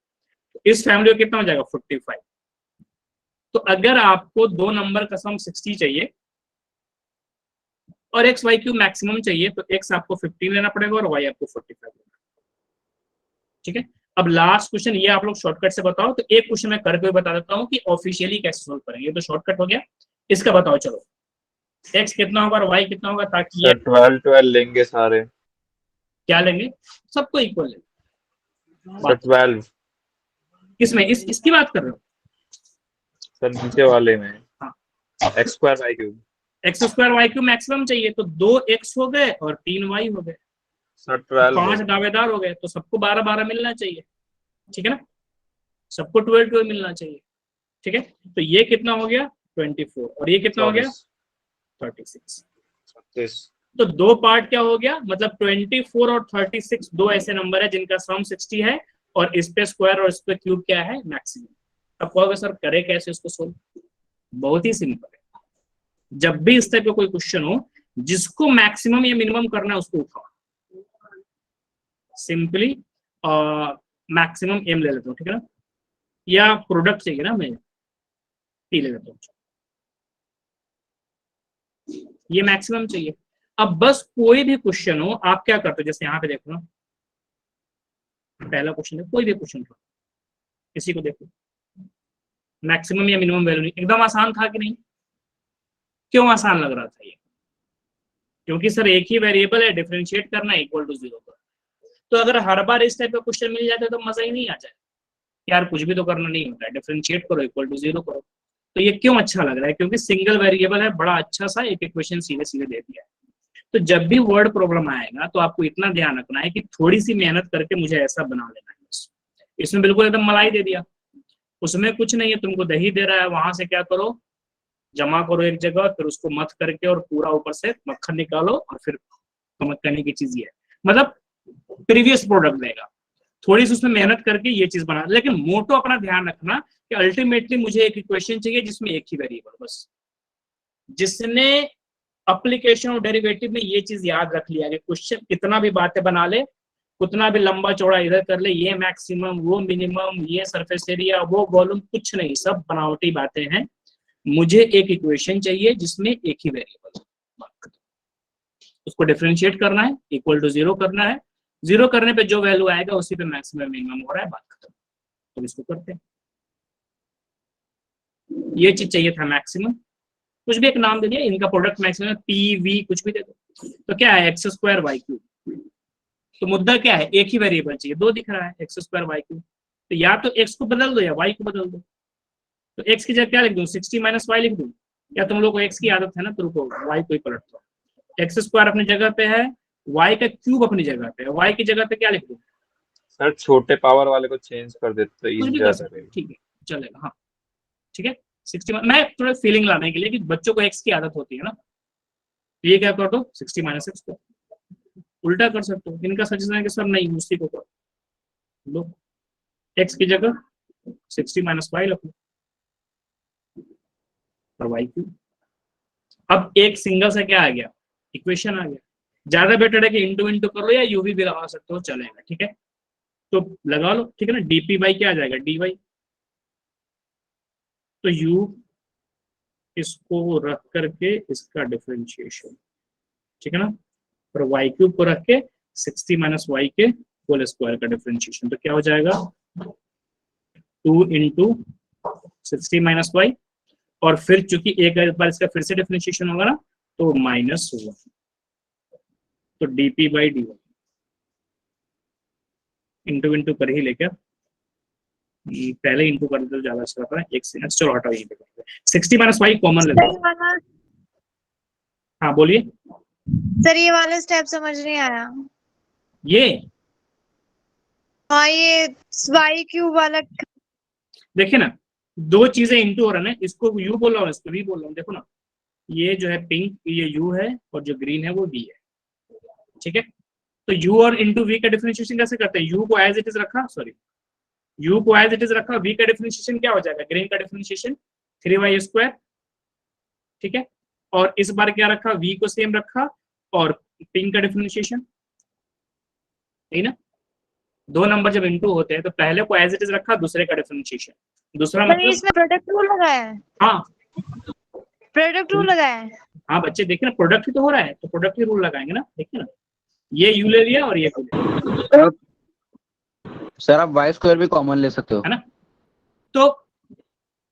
तो इस फैमिली को कितना हो जाएगा 45। तो अगर आपको दो नंबर का सम 60 चाहिए और एक्स वाई क्यूब मैक्सिमम चाहिए, तो एक्स आपको 15 लेना पड़ेगा और वाई आपको 45 लेना, ठीक है। अब लास्ट क्वेश्चन ये आप लोग शॉर्टकट से बताओ, तो एक क्वेश्चन मैं करके बता देता हूँ कि ऑफिशियली कैसे सोल्व करेंगे, तो शॉर्टकट हो गया। इसका बताओ चलो, x कितना होगा और y कितना होगा, ताकि ये 12 लेंगे सारे, क्या लेंगे, सबको इक्वल लेंगे। सर 12 किसमें, इसकी बात कर रहे हो सर नीचे वाले में। हाँ। x square y cube, x square y cube maximum चाहिए, तो 2x हो गए और 3y हो गए, सर 12 5 दावेदार हो गए, तो सबको 12-12 मिलना चाहिए, ठीक है ना, सबको 12-12 मिलना चाहिए, ठीक है। तो ये कितना हो गया 24 और ये कितना हो गया 36। 36। तो दो पार्ट क्या हो गया, मतलब 24 और 36 दो ऐसे नंबर है जिनका सम 60 है और इस पे स्क्वायर और इस पे क्यूब क्या है, मैक्सिमम। अब कहोगे सर करे कैसे इसको सोल्व, बहुत ही सिंपल है। जब भी इस टाइप का कोई क्वेश्चन हो जिसको मैक्सिमम या मिनिमम करना है उसको उठाओ, सिंपली मैक्सिमम एम ले लेता हूँ, ठीक है ना, या प्रोडक्ट चाहिए ना, मैं पी ले लेता हूँ, ये मैक्सिमम चाहिए। अब बस कोई भी क्वेश्चन हो आप क्या करते हो, जैसे यहाँ पे देखो ना, पहला क्वेश्चन है, कोई भी क्वेश्चन हो किसी को देखो, मैक्सिमम या मिनिमम वैल्यू एकदम आसान था कि नहीं, क्यों आसान लग रहा था ये, क्योंकि सर एक ही वेरिएबल है, डिफरेंशिएट करना इक्वल टू 0 पर। तो अगर हर बार इस टाइप का क्वेश्चन मिल जाता है तो मजा ही नहीं आ जाए यार, कुछ भी तो करना नहीं होता है, डिफरेंशिएट करो इक्वल टू 0 करो। तो ये क्यों अच्छा लग रहा है, क्योंकि सिंगल वेरिएबल है, बड़ा अच्छा सा एक इक्वेशन सीधे सीधे दे दिया है। तो जब भी वर्ड प्रॉब्लम आएगा तो आपको इतना ध्यान रखना है कि थोड़ी सी मेहनत करके मुझे ऐसा बना लेना है बस। इसमें बिल्कुल एकदम मलाई दे दिया, उसमें कुछ नहीं है, तुमको दही दे रहा है, वहां से क्या करो जमा करो एक जगह, फिर उसको मत करके और पूरा ऊपर से मक्खन निकालो और फिर समझ करने की चीज ये है, मतलब प्रीवियस प्रोडक्ट देगा, थोड़ी सी उसमें मेहनत करके ये चीज बना। लेकिन मोटो अपना ध्यान रखना कि अल्टीमेटली मुझे एक इक्वेशन चाहिए जिसमें एक ही वेरिएबल, बस। जिसने एप्लीकेशन और डेरिवेटिव में ये चीज याद रख लिया कि क्वेश्चन कितना भी बातें बना ले, कितना भी लंबा चौड़ा इधर कर ले, ये मैक्सिमम वो मिनिमम, ये सरफेस एरिया वो वॉल्यूम, कुछ नहीं, सब बनावटी बातें हैं। मुझे एक इक्वेशन चाहिए जिसमें एक ही वेरिएबल, उसको डिफरेंशिएट करना है, इक्वल टू 0 करना है, 0 करने पे जो वैल्यू आएगा उसी पे मैक्सिमम मिनिमम हो रहा है, बात खत्म। तो इसको करते हैं, ये चीज चाहिए था मैक्सिमम, कुछ भी एक नाम दे दिया, इनका प्रोडक्ट मैक्सिमम पीवी कुछ भी दे दो। तो क्या है एक्स स्क्वायर वाई क्यूब, तो मुद्दा क्या है, एक ही वेरिएबल चाहिए, दो दिख रहा है एक्स स्क्वायर वाई क्यूब, तो या तो एक्स को बदल दो या वाई को बदल दो। तो x की जगह क्या लिख दूं, 60 माइनस वाई लिख दूं, या तुम लोग को x की आदत है ना, तो रुको y को ही पलट दो, एक्स स्क्वायर अपनी जगह पे है, y का क्यूब अपनी जगह पे है, y की जगह पे क्या लिख दूं सर, छोटे पावर वाले को चेंज कर देते कुछ भी कर सकते, ठीक है चलेगा, हाँ ठीक है 60, मैं थोड़ा फीलिंग लाने के लिए कि बच्चों को x की आदत होती है ना, ये क्या कर दो 60 माइनस एक्स को उल्टा कर सकते हो। इनका सजेशन है कि सर नहीं उसी को करो, लो x की जगह 60 माइनस वाई रखो और वाई क्यूब। अब एक सिंगल से क्या आ गया, इक्वेशन आ गया। ज्यादा बेटर है कि इंटू इंटू कर लो या यूवी भी लगा सकते हो, चलेगा, ठीक है तो लगा लो, ठीक है ना। डीपी बाई क्या आ जाएगा डी वाई, तो यू इसको रख करके इसका डिफरेंशिएशन, ठीक है ना, और वाई क्यूब को रख के 60 माइनस वाई के होल स्क्वायर का डिफरेंशिएशन, तो क्या हो जाएगा 2 इंटू 60 माइनस वाई, और फिर चूंकि एक बार इसका फिर से डिफरेंशिएशन होगा ना तो -1, तो dp by d y into into कर ही लेकर, पहले इंटू कर देते तो ज्यादा अच्छा रहता है, एक से चलो हटाओ यहीं पे 60 माइनस वाई कॉमन ले लो। हाँ बोलिए सर, ये वाला स्टेप समझ नहीं आया। ये हाँ, ये y क्यूब वाला। देखिए ना, दो चीजें इंटू हो रहा है ना, इसको यू बोल रहा हूँ इसको वी बोल रहा हूँ, देखो ना ये जो है पिंक ये यू है और जो ग्रीन है वो वी है, ठीक है। तो u और इंटू वी का डिफरेंशिएशन कैसे करते हैं, u को एज इट इज रखा, सॉरी u को एज इट इज रखा, v का डिफरेंशिएशन क्या हो जाएगा, ग्रीन का डिफरेंशिएशन 3y स्क्वायर, ठीक है, और इस बार क्या रखा, v को सेम रखा और पिंक का डिफरेंशिएशन, ठीक ना। दो नंबर जब इंटू होते हैं तो पहले को एज इट इज रखा, दूसरे का डिफरेंशिएशन, दूसरा सर, मतलब इसमें प्रोडक्ट रूल लगाया है। हाँ प्रोडक्ट रूल लगाया है। हाँ बच्चे देखिए ना, प्रोडक्ट ही तो हो रहा है तो प्रोडक्ट ही रूल लगाएंगे ना, देखिए ना ये यू ले लिया और ये सर आप वाई स्क्वायर भी कॉमन ले सकते हो। है ना। तो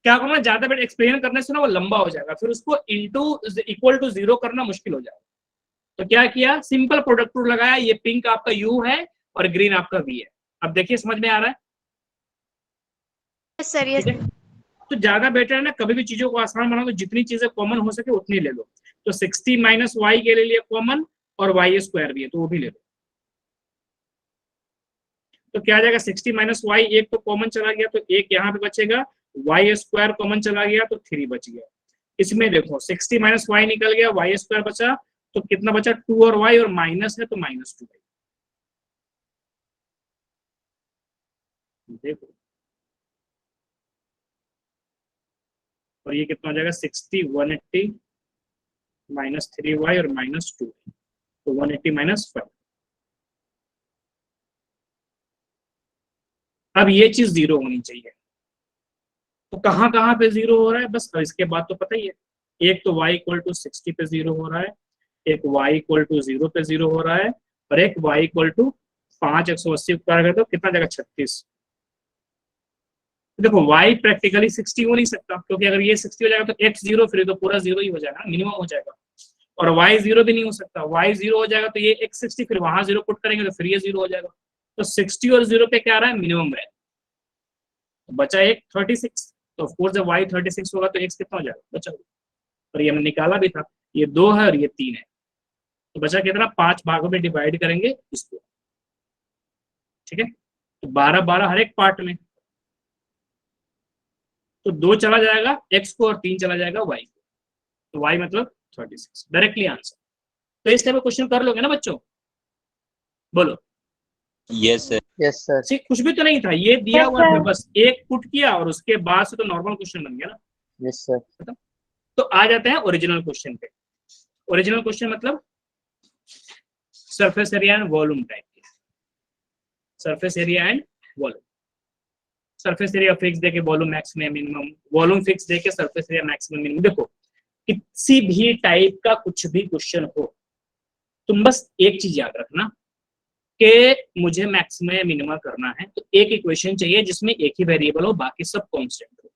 क्या करना, ज्यादा बेट एक्सप्लेन करने से ना वो लंबा हो जाएगा, फिर उसको इनटू इक्वल टू 0 करना मुश्किल हो जाएगा। तो क्या किया, सिंपल प्रोडक्ट रूल लगाया, ये पिंक आपका u है और ग्रीन आपका v है। अब देखिए समझ में आ रहा है। सर ये ठीक है, तो ज्यादा बेटर है ना, कभी भी चीजों को आसान बनाओ तो जितनी चीजें कॉमन हो सके उतनी ले लो। तो 60 माइनस वाई के लिए कॉमन और वाई स्क्वायर भी है तो वो भी ले लो। तो क्या आ जाएगा, 60 माइनस वाई, एक तो कॉमन चला गया तो एक यहाँ पे बचेगा, वाई स्क्वायर कॉमन चला गया तो 3 बच गया। इसमें देखो 60 माइनस वाई निकल गया, वाई स्क्वायर बचा, तो कितना बचा, 2 और वाई, और माइनस है तो -2 देखो। और ये कितना हो जाएगा, 60 180 -3y और -2, तो 180 -5। अब ये चीज 0 होनी चाहिए। तो कहाँ कहाँ पे 0 हो रहा है, बस इसके बाद तो पता ही है। एक तो y इक्वल टू 60 पे 0 हो रहा है, एक y इक्वल टू 0 पे 0 हो रहा है, और एक y इक्वल टू 5 180 कर तो कितना जाएगा, 36। देखो y प्रैक्टिकली 60 हो नहीं सकता, क्योंकि अगर ये 60 हो जाएगा तो x 0, फिर तो पूरा 0 ही हो जाएगा, मिनिमम हो जाएगा। और y 0 भी नहीं हो सकता, y 0 हो जाएगा तो ये x 60, फिर वहां 0 पुट करेंगे तो फिर ये 0 हो जाएगा। तो 60 और 0 पे क्या आ रहा है, मिनिमम है। तो बचा एक 36, तो ऑफकोर्स जब y 36 होगा तो x कितना हो जाएगा, बचा। और ये हमने निकाला भी था, ये 2 है और ये 3 है, तो बचा कितना, 5 भागों में डिवाइड करेंगे इसको। ठीक है, तो 12 12 हर एक पार्ट में, तो 2 चला जाएगा x को और 3 चला जाएगा y को, तो y मतलब 36, डायरेक्टली आंसर। तो इस टाइप का क्वेश्चन कर लोगे ना बच्चों, बोलो। Yes sir. Yes sir. ठीक, कुछ भी तो नहीं था, ये दिया हुआ था, बस एक पुट किया और उसके बाद से तो नॉर्मल क्वेश्चन बन गया ना। Yes sir. तो आ जाते हैं ओरिजिनल क्वेश्चन पे। ओरिजिनल क्वेश्चन मतलब surface area and volume type के, surface area and volume. Surface area fix देके volume maximum minimum, volume fix देके सरफेस एरिया मैक्सिमम मिनिमम। देखो किसी भी टाइप का कुछ भी क्वेश्चन हो, तुम बस एक चीज याद रखना कि मुझे मैक्सिमम या मिनिमम करना है, तो एक इक्वेशन चाहिए जिसमें एक ही वेरिएबल हो, बाकी सब कांस्टेंट हो।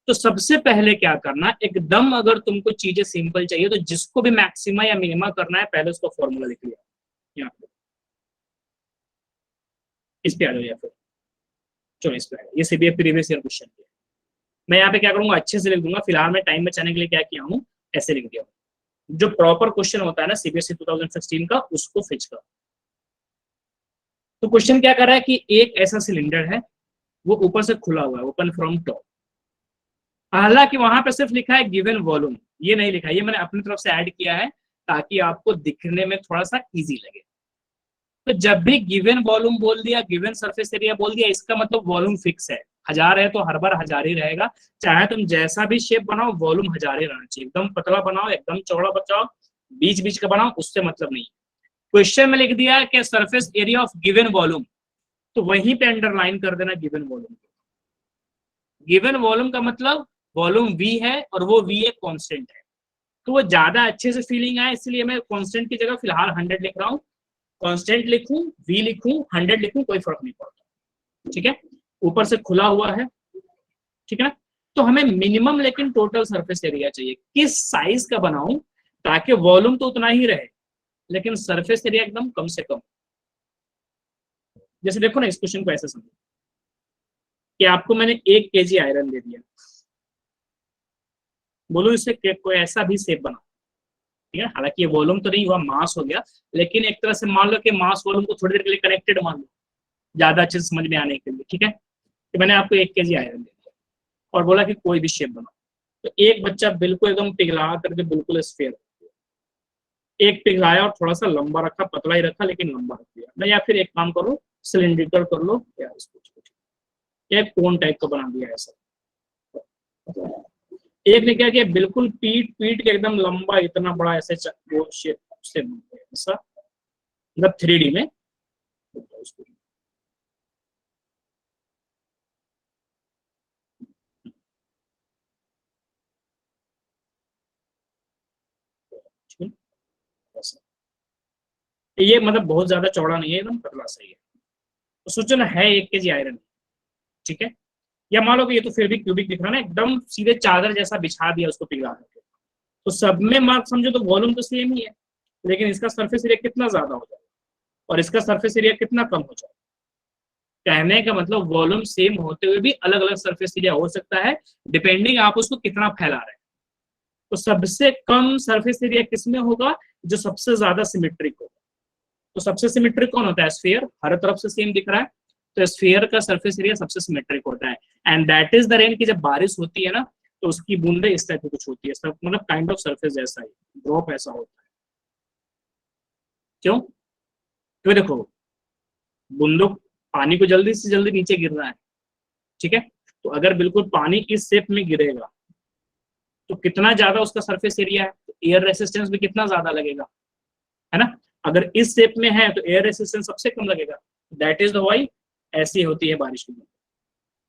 तो सबसे पहले क्या करना, एकदम अगर तुमको चीजें सिंपल चाहिए तो जिसको भी मैक्सिमा या मिनिमा करना है, पहले उसका फॉर्मूला लिख लिया यहाँ पे, इस पे आ जाओ, या फिर चलो इस पे, ये सीबीएस प्रीवियस ईयर क्वेश्चन है। मैं यहाँ पे क्या करूंगा, अच्छे से लिख दूंगा, फिलहाल मैं टाइम बचाने के लिए क्या किया हूँ, ऐसे लिख दिया। जो प्रॉपर क्वेश्चन होता है ना सीबीएसई 2016 का, उसको फिच कर। तो क्वेश्चन क्या कर रहा है कि एक ऐसा सिलेंडर है, वो ऊपर से खुला हुआ है, ओपन फ्रॉम टॉप। हालांकि वहां पे सिर्फ लिखा है गिवन वॉल्यूम, ये नहीं लिखा है, ये मैंने अपनी तरफ से ऐड किया है ताकि आपको दिखने में थोड़ा सा इजी लगे। तो जब भी गिवन वॉल्यूम बोल दिया, गिवन सरफेस एरिया बोल दिया, इसका मतलब वॉल्यूम फिक्स है। 1000 है तो हर बार 1000 ही रहेगा, चाहे तुम जैसा भी शेप बनाओ वॉल्यूम 1000 ही रहना चाहिए। एकदम पतला बनाओ, एकदम चौड़ा बचाओ, बीच बीच का बनाओ, उससे मतलब नहीं। क्वेश्चन में लिख दिया कि surface area of given volume, तो वहीं पे अंडरलाइन कर देना गिवन वॉल्यूम। गिवन वॉल्यूम का मतलब वॉल्यूम v है और वो v एक कांस्टेंट है, तो वो ज्यादा अच्छे से फीलिंग आए इसलिए मैं कांस्टेंट की जगह फिलहाल 100 लिख रहा हूँ। कांस्टेंट लिखूं, v लिखूं, 100 लिखूं, कोई फर्क नहीं पड़ता। ठीक है, ऊपर से खुला हुआ है, ठीक है ना। तो हमें मिनिमम लेकिन टोटल सरफेस एरिया चाहिए, किस साइज का बनाऊं ताकि वॉल्यूम तो उतना ही रहे लेकिन सरफेस एरिया एकदम कम से कम। जैसे देखो ना, इस क्वेश्चन को ऐसे समझो कि आपको मैंने 1 kg आयरन दे दिया, बोलो इससे कोई ऐसा भी शेप बनाओ। ठीक है, हालांकि ये वॉल्यूम तो नहीं हुआ, मास हो गया, लेकिन एक तरह से मान लो कि मास वॉल्यूम को थोड़ी देर के लिए कनेक्टेड मान लो, ज्यादा अच्छे से समझ में आने के लिए। ठीक है, तो मैंने आपको 1 kg आयरन दे दिया और बोला कि कोई भी शेप बनाओ। तो एक बच्चा बिल्कुल एकदम पिघला करके बिल्कुल स्फीयर, एक पिघलाया और थोड़ा सा लंबा रखा, पतला ही रखा लेकिन लंबा रख दिया ना। या फिर एक काम करो, सिलिंड्रिकल कर लो या इसको एक कोन टाइप का बना दिया ऐसा। एक ने क्या किया, बिल्कुल पीट पीट के एकदम लंबा इतना बड़ा ऐसे वो शेप से ऐसा, मतलब 3D में। ये मतलब बहुत ज्यादा चौड़ा नहीं है, एकदम पतला सही है। तो सोचो ना, है 1 kg आयरन, ठीक है, या मान लो कि ये तो फिर भी क्यूबिक दिख रहा है ना, एकदम सीधे चादर जैसा बिछा दिया उसको पिघला करके, तो सब में मार्क समझो तो वॉल्यूम तो सेम ही है, लेकिन इसका सरफेस एरिया कितना ज्यादा हो जाएगा और इसका सरफेस एरिया कितना कम हो जाएगा। कहने का मतलब वॉल्यूम सेम होते हुए भी अलग अलग सरफेस एरिया हो सकता है, डिपेंडिंग आप उसको कितना फैला रहे हैं। तो सबसे कम सरफेस एरिया किसमें होगा, जो सबसे ज्यादा सिमेट्रिक होगा। तो सबसे सिमेट्रिक कौन होता है, स्फीयर, हर तरफ से सेम दिख रहा है, तो स्फीयर का सरफेस एरिया सबसे सिमेट्रिक होता है। And that is the rain की जब बारिश होती है ना, तो उसकी बूंदे इस टाइप की कुछ होती है, सब मतलब काइंड ऑफ सरफेस जैसा ही, ड्रॉप ऐसा होता है। क्यों? क्यों? देखो, बूंदों पानी को जल्दी से जल्दी नीचे गिरना है, ठीक है, तो अगर बिल्कुल पानी इस शेप में गिरेगा तो कितना ज्यादा उसका सरफेस एरिया है, तो एयर रेसिस्टेंस भी कितना ज्यादा लगेगा, है ना। अगर इस शेप में है तो एयर रेसिस्टेंस सबसे कम लगेगा, दैट इज द व्हाई ऐसी होती है बारिश की।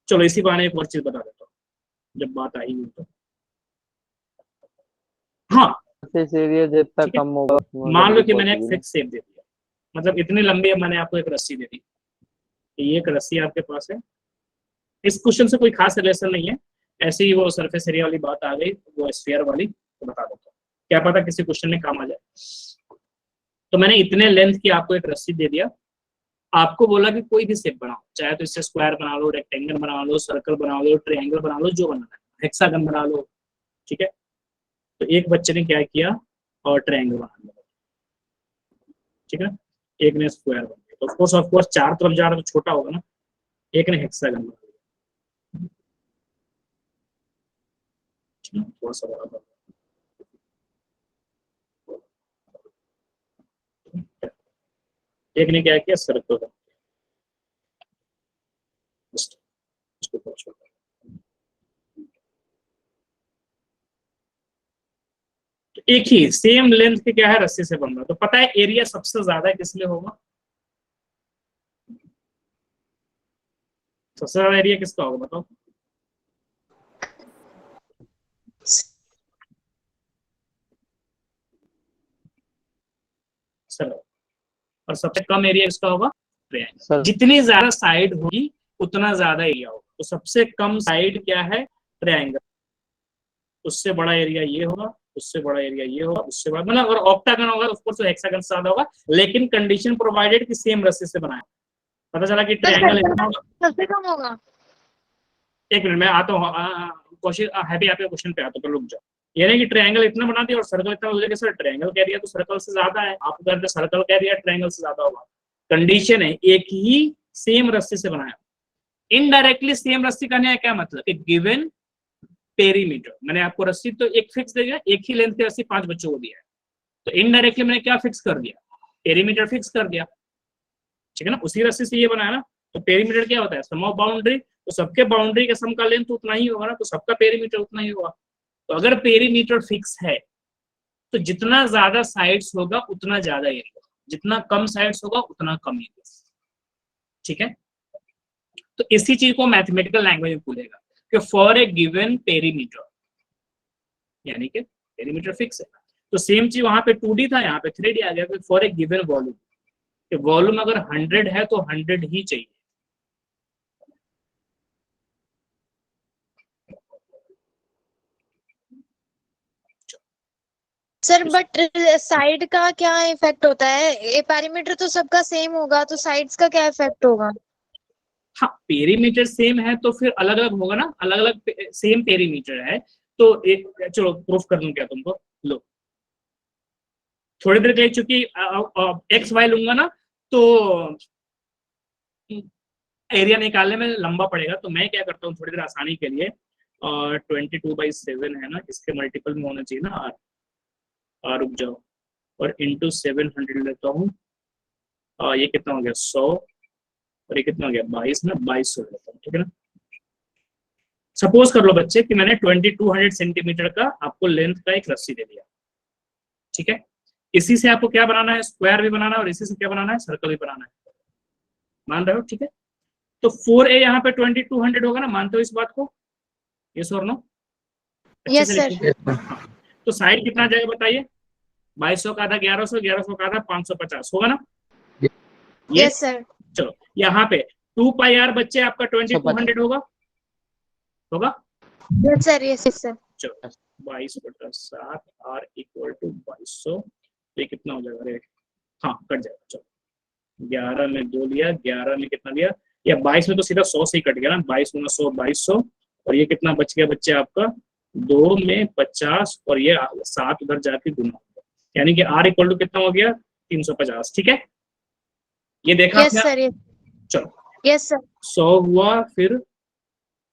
चलो इसी बहाने एक और चीज बता देता हूँ जब बात आई हुई तो। हाँ, सरफेस एरिया जितना ठीक है? कम होगा मान लो कि मैंने एक फिक्स शेप दे दिया, मतलब इतनी लंबी मैंने आपको एक रस्सी दे दी, ये एक रस्सी आपके पास है, इस क्वेश्चन से कोई खास रिलेशन नहीं है, ऐसे ही वो सरफेस एरिया वाली बात आ गई, वो स्फीयर वाली, तो बता देता हूँ, क्या पता किसी क्वेश्चन में काम आ जाए। तो मैंने इतने लेंथ की आपको एक रस्सी दे दिया, आपको बोला कि कोई भी शेप बनाओ, चाहे तो इससे स्क्वायर बना लो, रेक्टेंगल बना लो, सर्कल बना लो, ट्रायंगल बना लो, जो बनाना है, हेक्सागन बना लो, ठीक है। तो एक बच्चे ने क्या किया, और ट्रायंगल बना लिया, ठीक है, एक ने स्क्वायर बना लिया, तो ऑफ कोर्स चार तरफ जा रहा तो छोटा होगा ना, एक ने हेक्सागन बना लिया, थोड़ा सा बड़ा, एक ने क्या किया, सर्कल बना लिया। एक ही सेम लेंथ के क्या है, रस्सी से बन रहा, तो पता है एरिया सबसे ज्यादा किसमें होगा, सबसे ज्यादा एरिया किसका होगा बताओ। सर, और सबसे कम एरिया किसका होगा, ट्रायंगल। जितनी ज्यादा साइड होगी उतना ज्यादा एरिया होगा, तो सबसे कम साइड क्या है, ट्रायंगल, उससे बड़ा एरिया ये होगा, उससे बड़ा एरिया ये होगा, उससे बड़ा, मतलब अगर ऑक्टागन होगा तो ऑफ कोर्स हेक्सागन से ज्यादा होगा, लेकिन कंडीशन प्रोवाइडेड कि सेम रस्सी से बनाया। पता चला कि ट्रायंगल इतना होगा, सबसे कम होगा। एक मिनट मैं आता हूँ, क्वेश्चन हैप्पी आपके क्वेश्चन पे आता हूँ, रुक जाओ। ये नहीं कि ट्रायंगल इतना बना दिया और सर्कल इतना हो जाएगा, सर ट्रायंगल का एरिया तो सर्कल से ज्यादा है, आप कहते सर्कल का एरिया ट्रायंगल से ज्यादा होगा। कंडीशन है एक ही सेम रस्सी से बनाया, इनडायरेक्टली सेम रस्सी का क्या मतलब, एक गिवन पेरीमीटर, मैंने आपको रस्सी तो एक फिक्स दे दिया, एक ही लेंथ की रस्सी 5 बच्चों को दिया है, तो इनडायरेक्टली मैंने क्या फिक्स कर दिया, पेरीमीटर फिक्स कर दिया, ठीक है ना, उसी रस्सी से ये बनाया ना। तो पेरीमीटर क्या होता है, सम ऑफ बाउंड्री, तो सबके बाउंड्री के सम का लेंथ उतना ही होगा ना, तो सबका पेरीमीटर उतना ही होगा। तो अगर पेरीमीटर फिक्स है तो जितना ज्यादा साइड्स होगा उतना ज्यादा एरिया, जितना कम साइड्स होगा उतना कम एरिया, ठीक है। तो इसी चीज को मैथमेटिकल लैंग्वेज में बोलेगा कि फॉर ए गिवन पेरीमीटर, यानी कि पेरीमीटर फिक्स है, तो सेम चीज वहां पे 2D था, यहाँ पे 3D आ गया, फॉर ए गिवन वॉल्यूम, कि वॉल्यूम अगर 100 है तो 100 ही चाहिए। सर बट साइड का क्या इफेक्ट होता है, पेरीमीटर तो सबका सेम होगा, तो साइड्स का क्या इफेक्ट होगा। हाँ, पेरीमीटर सेम है तो फिर अलग अलग होगा ना, अलग अलग सेम पेरीमीटर है तो एक, चलो प्रूफ कर दूं क्या तुमको, लो थोड़ी देर के लिए, चूंकि एक्स वाई लूंगा ना तो एरिया निकालने में लंबा पड़ेगा, तो मैं क्या करता हूँ थोड़ी देर आसानी के लिए, 22/7 है ना, इसके मल्टीपल में होना चाहिए ना आर, रुक जाओ, और इंटू 700 लेता हूँ, ये कितना हो गया 100, और ये कितना हो गया 22 ना, 2200 लेता हूँ, ठीक है ना। सपोज कर लो बच्चे कि मैंने 2200 सेंटीमीटर का आपको लेंथ का एक रस्सी दे दिया, ठीक है, इसी से आपको क्या बनाना है, स्क्वायर भी बनाना है, और इसी से क्या बनाना है, सर्कल भी बनाना है, मान रहे हो, ठीक है। तो 4a यहाँ पे 2200 होगा ना, मानते हो इस बात को, यस और नो, यस सर। तो साइड कितना जाएगा बताइए, 2200 का आधा 1100, 1100 का आधा 550 होगा ना, यस सर। चलो यहाँ पे 2 पाई आर बच्चे आपका 2200 होगा यस सर, यस सर। चलो 22/7 आर इक्वल टू 2200, ये कितना हो जाएगा रेट? हाँ कट जाएगा। चलो 11 में 2 लिया, 11 में कितना लिया, या 22 में तो सीधा 100 से ही कट गया ना, 22 गुना 100 2200, और ये कितना बच गया बच्चे आपका 2 में 50, और ये 7 उधर जाके गुना हो गया, यानी कि आर इक्वल टू कितना हो गया 350। ठीक है, ये देखा यस सर, यस। चलो यस सर। 100 हुआ, फिर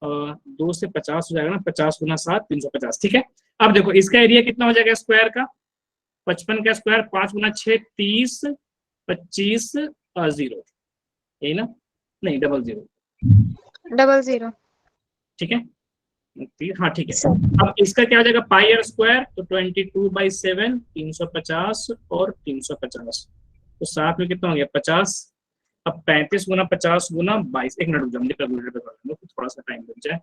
2 से 50 हो जाएगा ना, 50 गुना 7 350। ठीक है, अब देखो इसका एरिया कितना हो जाएगा स्क्वायर का, 55 का स्क्वायर 5 गुना 6 30, 25 0, यही ना, नहीं 00। ठीक है, हाँ ठीक है। अब इसका क्या हो जाएगा पाई आर स्क्वायर, तो 22/7 350 और 350, तो साथ में कितना हो गया 50। अब 35 गुना 50 गुना 22, एक मिनट रुक जाओ मुझे कैलकुलेटर पे कर लेंगे, तो थोड़ा सा टाइम लग जाए,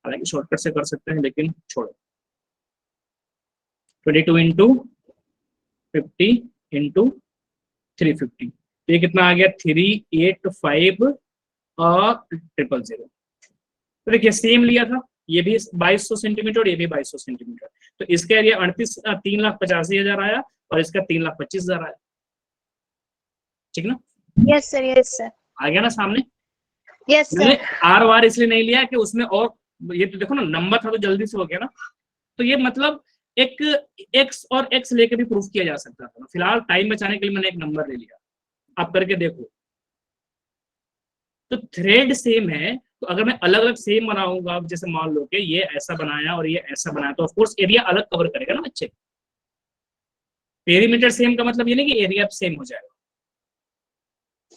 हालांकि शॉर्टकट से कर सकते हैं लेकिन छोड़ो। 22 इंटू 50 इंटू 350, तो ये कितना आ गया 385 और 000। तो देखिए सेम लिया था, ये भी 2200 सेंटीमीटर और ये भी 2200 सेंटीमीटर, तो इसका एरिया 3,85,000 आया और इसका 3,25,000 आया। ठीक ना? Yes sir, yes sir. आ गया ना सामने? यस मैंने सर। आर वार इसलिए नहीं लिया कि उसमें, और ये तो देखो ना नंबर था तो जल्दी से हो गया ना, तो ये मतलब एक एक्स और एक्स लेके भी प्रूफ किया जा सकता था। फिलहाल टाइम बचाने के लिए मैंने एक नंबर ले लिया, आप करके देखो। तो थ्रेड सेम है, तो अगर मैं अलग अलग सेम बनाऊंगा, जैसे मान लो कि ये ऐसा बनाया और ये ऐसा बनाया, तो ऑफकोर्स एरिया अलग कवर करेगा ना बच्चे। पेरीमीटर सेम का मतलब ये नहीं कि एरिया सेम हो जाएगा।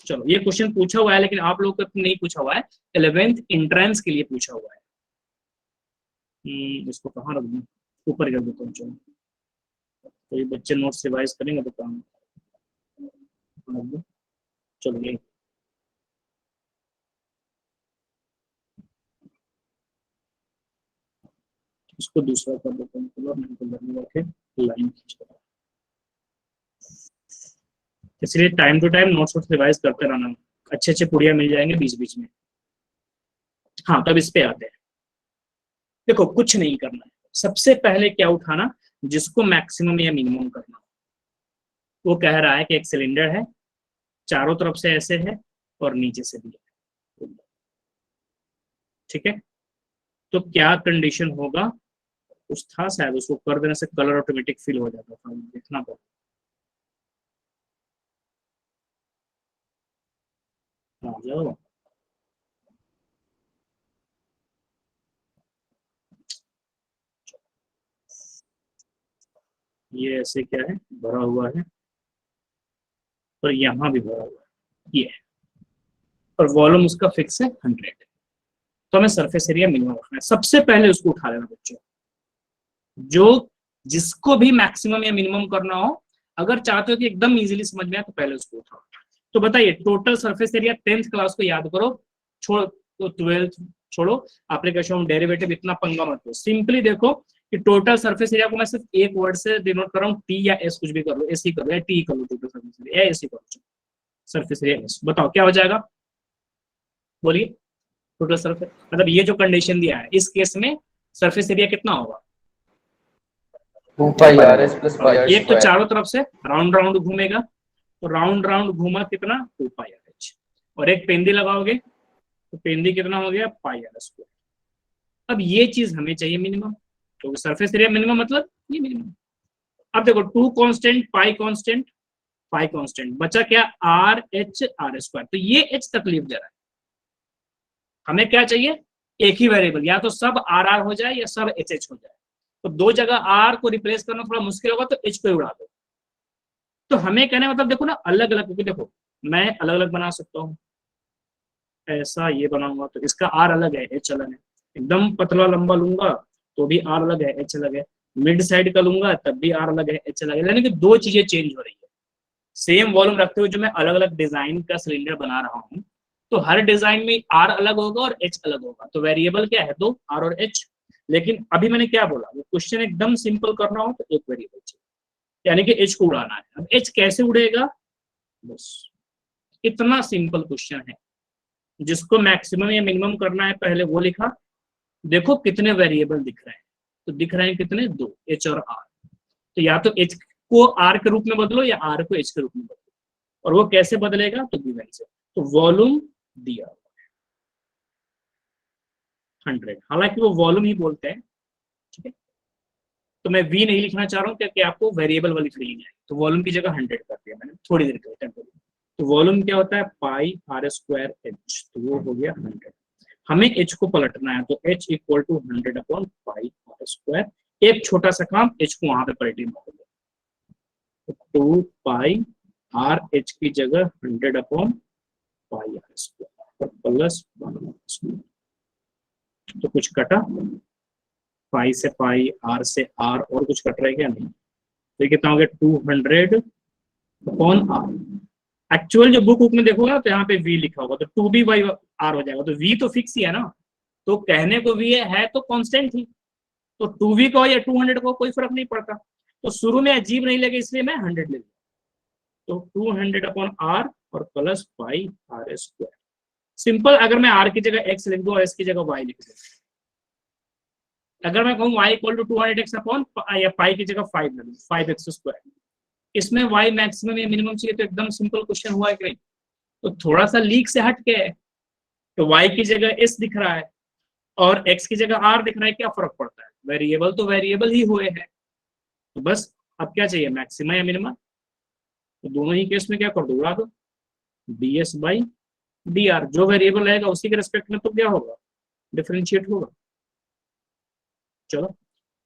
चलो ये क्वेश्चन पूछा हुआ है, लेकिन आप लोग को नहीं पूछा हुआ है, 11th एंट्रेंस के लिए पूछा हुआ है। इसको कहाँ रख दूं, ऊपर कर देता हूँ। चलो तो ये बच्चे नोट्स रिवाइज करेंगे तो काम, चलो ये इसको दूसरा कर देता हूँ, लाइन खींच, इसलिए time to time notes revise करते रहना, अच्छे अच्छे पुड़िया मिल जाएंगे बीच बीच में। हाँ तब इस पे आते हैं। देखो कुछ नहीं करना है, सबसे पहले क्या उठाना, जिसको मैक्सिमम या मिनिमम करना। वो कह रहा है कि एक सिलेंडर है, चारों तरफ से ऐसे है और नीचे से भी है। ठीक है, तो क्या कंडीशन होगा, कुछ था शायद, उसको कर देने से कलर ऑटोमेटिक फिल हो जाता था, देखना पड़ा। जाओ ये ऐसे क्या है, भरा हुआ है, और यहाँ भी भरा हुआ है ये, और वॉल्यूम उसका फिक्स है 100। तो हमें सरफेस एरिया मिनिमम रखना है। सबसे पहले उसको उठा लेना बच्चों, जो जिसको भी मैक्सिमम या मिनिमम करना हो, अगर चाहते हो कि एकदम इजीली समझ में आए तो पहले उसको उठाओ। तो बताइए total surface area 10th class को याद करो, छोड़ो तो 12th छोड़ो, एप्लीकेशन डेरिवेटिव इतना पंगा मत लो। सिंपली देखो कि टोटल सरफेस एरिया को मैं सिर्फ एक वर्ड से डिनोट कर रहा हूँ, टी या एस, कुछ भी कर लो, एस ही कर लो या टी कर लो, टोटल सरफेस एरिया एस ही कर लो, सरफेस एरिया एस। बताओ क्या हो जाएगा, बोलिए। टोटल सरफेस मतलब ये जो कंडीशन दिया है, इस केस में सरफेस एरिया कितना होगा, 2 pi r s plus pi r एक तो चारों तरफ से राउंड राउंड घूमेगा, तो राउंड राउंड घूमा कितना 2 पाई आर एच, और एक पेंदी लगाओगे तो पेंदी कितना हो गया पाई आर स्क्वायर। अब ये चीज हमें चाहिए मिनिमम, तो सरफेस एरिया मिनिमम मतलब ये मिनिमम। अब देखो 2 कांस्टेंट पाई कांस्टेंट, पाई कांस्टेंट बचा क्या आर एच आर स्क्वायर, तो ये एच तकलीफ दे रहा है। हमें क्या चाहिए, एक ही वेरिएबल, या तो सब आर आर हो जाए या सब एच एच हो जाए। तो दो जगह आर को रिप्लेस करना थोड़ा मुश्किल होगा, तो एच को उड़ा दो। तो हमें कहने मतलब देखो ना अलग अलग, क्योंकि देखो मैं अलग अलग बना सकता हूँ, ऐसा ये बनाऊंगा तो इसका आर अलग है एच अलग है, एकदम पतला लंबा लूंगा तो भी आर अलग है एच अलग है, मिड साइड का लूंगा तब भी आर अलग है एच अलग है, यानी कि दो चीजें चेंज हो रही है। सेम वॉल्यूम रखते हुए जो मैं अलग अलग डिजाइन का सिलेंडर बना रहा हूँ, तो हर डिजाइन में आर अलग होगा और एच अलग होगा, तो वेरिएबल क्या है, दो आर और एच। लेकिन अभी मैंने क्या बोला, क्वेश्चन एकदम सिंपल करना हो तो एक वेरिएबल चाहिए, यानी कि एच को उड़ाना है। अब एच कैसे उड़ेगा, बस इतना सिंपल क्वेश्चन है, जिसको मैक्सिमम या मिनिमम करना है पहले वो लिखा। देखो कितने वेरिएबल दिख रहे हैं, तो दिख रहे हैं कितने, 2, एच और आर। तो या तो एच को आर के रूप में बदलो या आर को एच के रूप में बदलो, और वो कैसे बदलेगा, तो गिवन से। तो वॉल्यूम दिया 100, हालांकि वो वॉल्यूम ही बोलते हैं, ठीक है। तो मैं वी नहीं लिखना चाह रहा हूँ क्योंकि आपको वेरिएबल वाली फीलिंग है, तो वॉल्यूम की जगह 100 कर दिया मैंने थोड़ी देर के लिए टेम्पररी। तो वॉल्यूम क्या होता है, पाई आर स्क्वायर एच, तो वो हो गया 100। हमें एच को पलटना है, तो h equal to 100 upon pi r square. एक छोटा सा काम, एच को वहां पे पलटी मार दो, तो 2 पाई आर एच की जगह 100 upon pi r square plus 1। तो कुछ कटा, पाई से पाई, आर से आर, और कुछ कट रहा है क्या, नहीं। तो कितना हो गया, 200 अपॉन आर। एक्चुअल जो बुक में देखोगे तो यहाँ पे v लिखा होगा, तो 2b बाई आर हो जाएगा। तो v तो फिक्स ही है ना, तो कहने को v है तो कांस्टेंट ही, तो 2v को या 200 को कोई फर्क नहीं पड़ता। तो शुरू में अजीब नहीं लगे इसलिए मैं 100 ले लिया। तो 200 अपॉन आर और plus pi r square. Simple, अगर मैं r की जगह x लिख दूं और s की जगह y लिख दूं, अगर मैं कहूँ y equal to 200x upon या पाई की जगह 5 ले लूं, 5x स्क्वायर, इसमें y मैक्सिमम या मिनिमम चाहिए, तो एकदम सिंपल क्वेश्चन हुआ है कि नहीं। तो थोड़ा सा लीक से हट के है, तो y की जगह s दिख रहा है और x की जगह r दिख रहा है, क्या फर्क पड़ता है, वेरिएबल तो वेरिएबल ही हुए हैं। तो बस अब क्या चाहिए, मैक्सिमा या मिनिमा। तो दोनों ही केस में क्या कर दो, उड़ा दो, ds बाई dr, जो वेरिएबल रहेगा उसी के रेस्पेक्ट में तो क्या होगा, डिफरेंशिएट होगा। चलो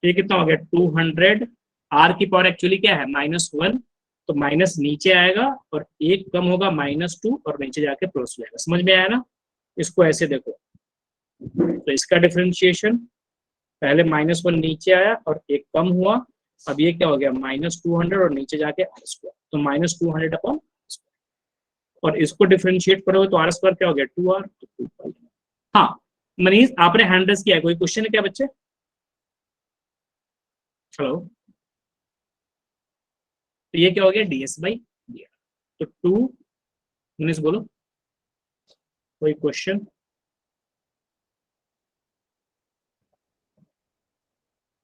ये कितना हो गया, 200, आर की पावर एक्चुअली क्या है, -1, तो माइनस नीचे आएगा और एक कम होगा -2 और नीचे जाके प्लस हो जाएगा। समझ में आया ना, इसको ऐसे देखो। तो इसका डिफरेंशिएशन पहले -1 नीचे आया और एक कम हुआ, अब ये क्या हो गया, -200 और नीचे जाके आर स्क्वायर, तो -200 अपॉन, और इसको डिफरेंशिएट करोगे तो आर स्क्वायर क्या हो गया, 2r, तो 2 पाई। हाँ मनीष, आपने हैंड रेज किया है, कोई क्वेश्चन है क्या बच्चे? हेलो, तो ये क्या हो गया, ds बाई dr। तो 2, मनीष बोलो कोई क्वेश्चन?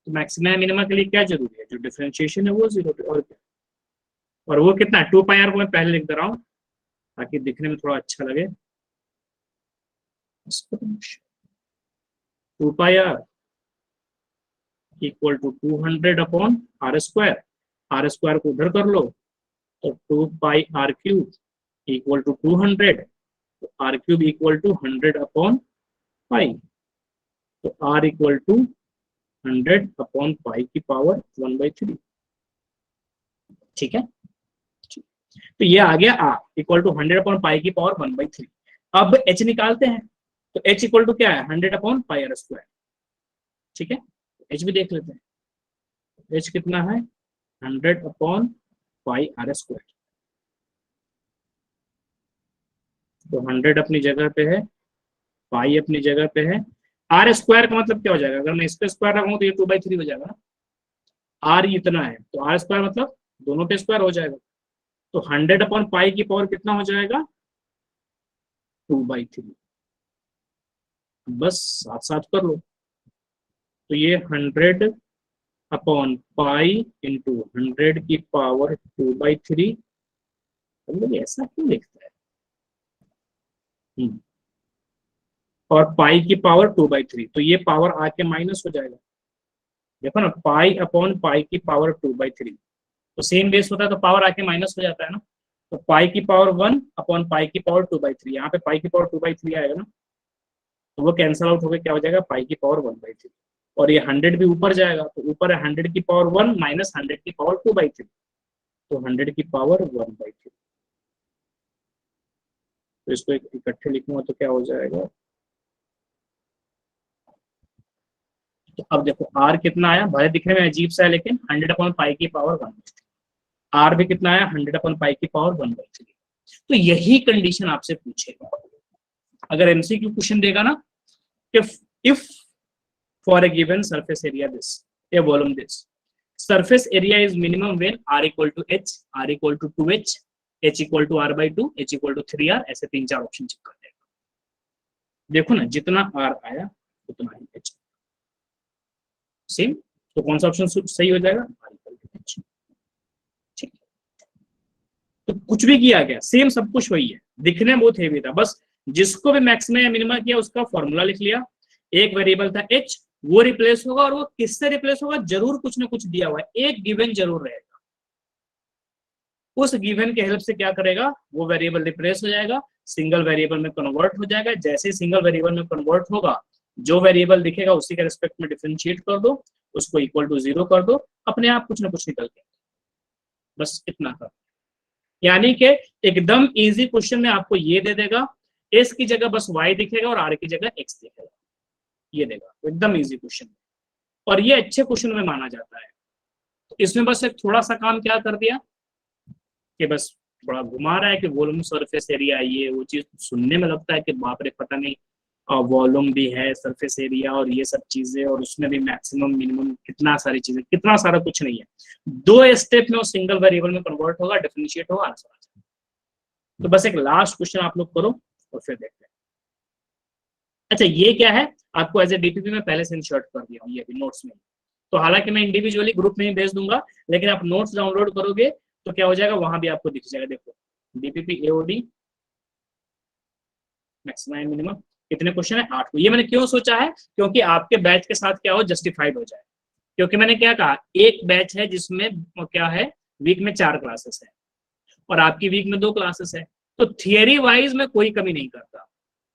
तो मैक्सिमम मिनिमा के लिए क्या जरूरी है, जो डिफरेंशिएशन है वो 0 पे, और क्या, और वो कितना है, 2 पाई आर को मैं पहले लिख दे रहा हूँ ताकि दिखने में थोड़ा अच्छा लगे। 2 pi r equal to 200 upon r square, r square को उधर कर लो, तो 2 pi r cube equal to 200, तो r cube equal to 100 upon pi, तो r equal to 100 upon pi की पावर 1/3। ठीक है, तो ये आ गया r equal to 100 upon pi की पावर 1/3। अब एच निकालते हैं, तो एच इक्वल टू क्या है, 100 अपॉन पाई आर स्क्वायर। ठीक है, एच भी देख लेते हैं, एच कितना है, 100 अपॉन पाई आर स्क्वायर। तो 100 अपनी जगह पे है, पाई अपनी जगह पे है। आर स्क्वायर का मतलब क्या हो जाएगा, अगर मैं इसका स्क्वायर रखूं तो ये 2/3 हो जाएगा ना, आर इतना है, तो आर स्क्वायर मतलब दोनों पे स्क्वायर हो जाएगा। तो 100 अपॉन पाई की पावर कितना हो जाएगा, 2/3। बस साथ साथ कर लो, तो ये 100 अपॉन पाई इंटू 100 की पावर 2/3। मतलब ऐसा क्यों लिखता है, और पाई की पावर 2/3, तो ये पावर आके माइनस हो जाएगा। देखो ना, पाई अपॉन पाई की पावर 2/3, तो सेम बेस होता है तो पावर आके माइनस हो जाता है ना। तो पाई की पावर 1 अपॉन पाई की पावर 2/3, यहाँ पे पाई की पावर 2/3 आएगा ना, तो वो कैंसल आउट होकर क्या हो जाएगा, पाई की पावर 1/3, और ये 100 भी ऊपर जाएगा, तो ऊपर है 100 की पावर 1 माइनस 100 की पावर 2/3, तो 100 की पावर 1/3। तो इसको इकट्ठे लिखूंगा तो क्या हो जाएगा, तो अब देखो r कितना आया, भले दिखने में अजीब सा है लेकिन 100 अपॉन पाई की पावर 1/3, r भी कितना आया, 100 अपॉन पाई की पावर 1/3। तो यही कंडीशन आपसे पूछेगा अगर एमसीक्यू क्वेश्चन देगा ना, if for a given surface area this, a volume this, surface area is minimum when r equal to h, r equal to 2h, h equal to r by 2, h equal to 3r, ऐसे 3-4 option check कर देगा। देखो ना, जितना r आया उतना ही h same, तो कौन सा ऑप्शन सही हो जाएगा, r इक्वल टू h। ठीक, तो कुछ भी किया गया सेम, सब कुछ वही है, दिखने में बहुत हेवी था, बस जिसको भी मैक्सिमम या मिनिमम किया उसका फॉर्मूला लिख लिया, एक वेरिएबल था h, वो रिप्लेस होगा, और वो किससे रिप्लेस होगा, जरूर कुछ ना कुछ दिया हुआ है, एक गिवन जरूर रहेगा, उस गिवन के हेल्प से क्या करेगा, वो वेरिएबल रिप्लेस हो जाएगा, सिंगल वेरिएबल में कन्वर्ट हो जाएगा। जैसे सिंगल वेरिएबल में कन्वर्ट होगा, जो वेरिएबल दिखेगा उसी के रिस्पेक्ट में डिफरेंशिएट कर दो, उसको इक्वल टू 0 कर दो, अपने आप कुछ ना कुछ निकल के, बस इतना कर। यानी कि एकदम इजी क्वेश्चन में आपको ये दे देगा, s की जगह बस y दिखेगा और r की जगह x दिखेगा, ये देगा, एकदम इजी क्वेश्चन, और ये अच्छे क्वेश्चन में माना जाता है। तो इसमें बस एक थोड़ा सा काम क्या कर दिया कि बस थोड़ा घुमा रहा है कि वॉल्यूम सरफेस एरिया, ये वो चीज सुनने में लगता है कि बाप रे पता नहीं, वॉल्यूम भी है, सरफेस एरिया और ये सब चीजें, और उसमें भी मैक्सिमम मिनिमम कितना सारी चीजें, कितना सारा कुछ नहीं है, 2 स्टेप में वो सिंगल वेरिएबल में कन्वर्ट होगा, डिफरेंशिएट होगा, आंसर आ जाएगा। तो बस एक लास्ट क्वेश्चन आप लोग करो और फिर देखते हैं। अच्छा, ये क्या है, आपको एज ए डीपीपी में पहले से इंसर्ट कर दिया हूँ, ये भी नोट्स में, तो हालांकि मैं इंडिविजुअली ग्रुप में ही भेज दूंगा, लेकिन आप नोट्स डाउनलोड करोगे तो क्या हो जाएगा, वहां भी आपको दिख जाएगा। देखो डीपीपी एओडी मैक्सिमम मिनिमम कितने क्वेश्चन है, 8 को। ये मैंने क्यों सोचा है, क्योंकि आपके बैच के साथ क्या हो, जस्टिफाइड हो जाए, क्योंकि मैंने क्या कहा, एक बैच है जिसमें क्या है, वीक में 4 क्लासेस है और आपकी वीक में 2 क्लासेस है, तो थियरी वाइज में कोई कमी नहीं करता,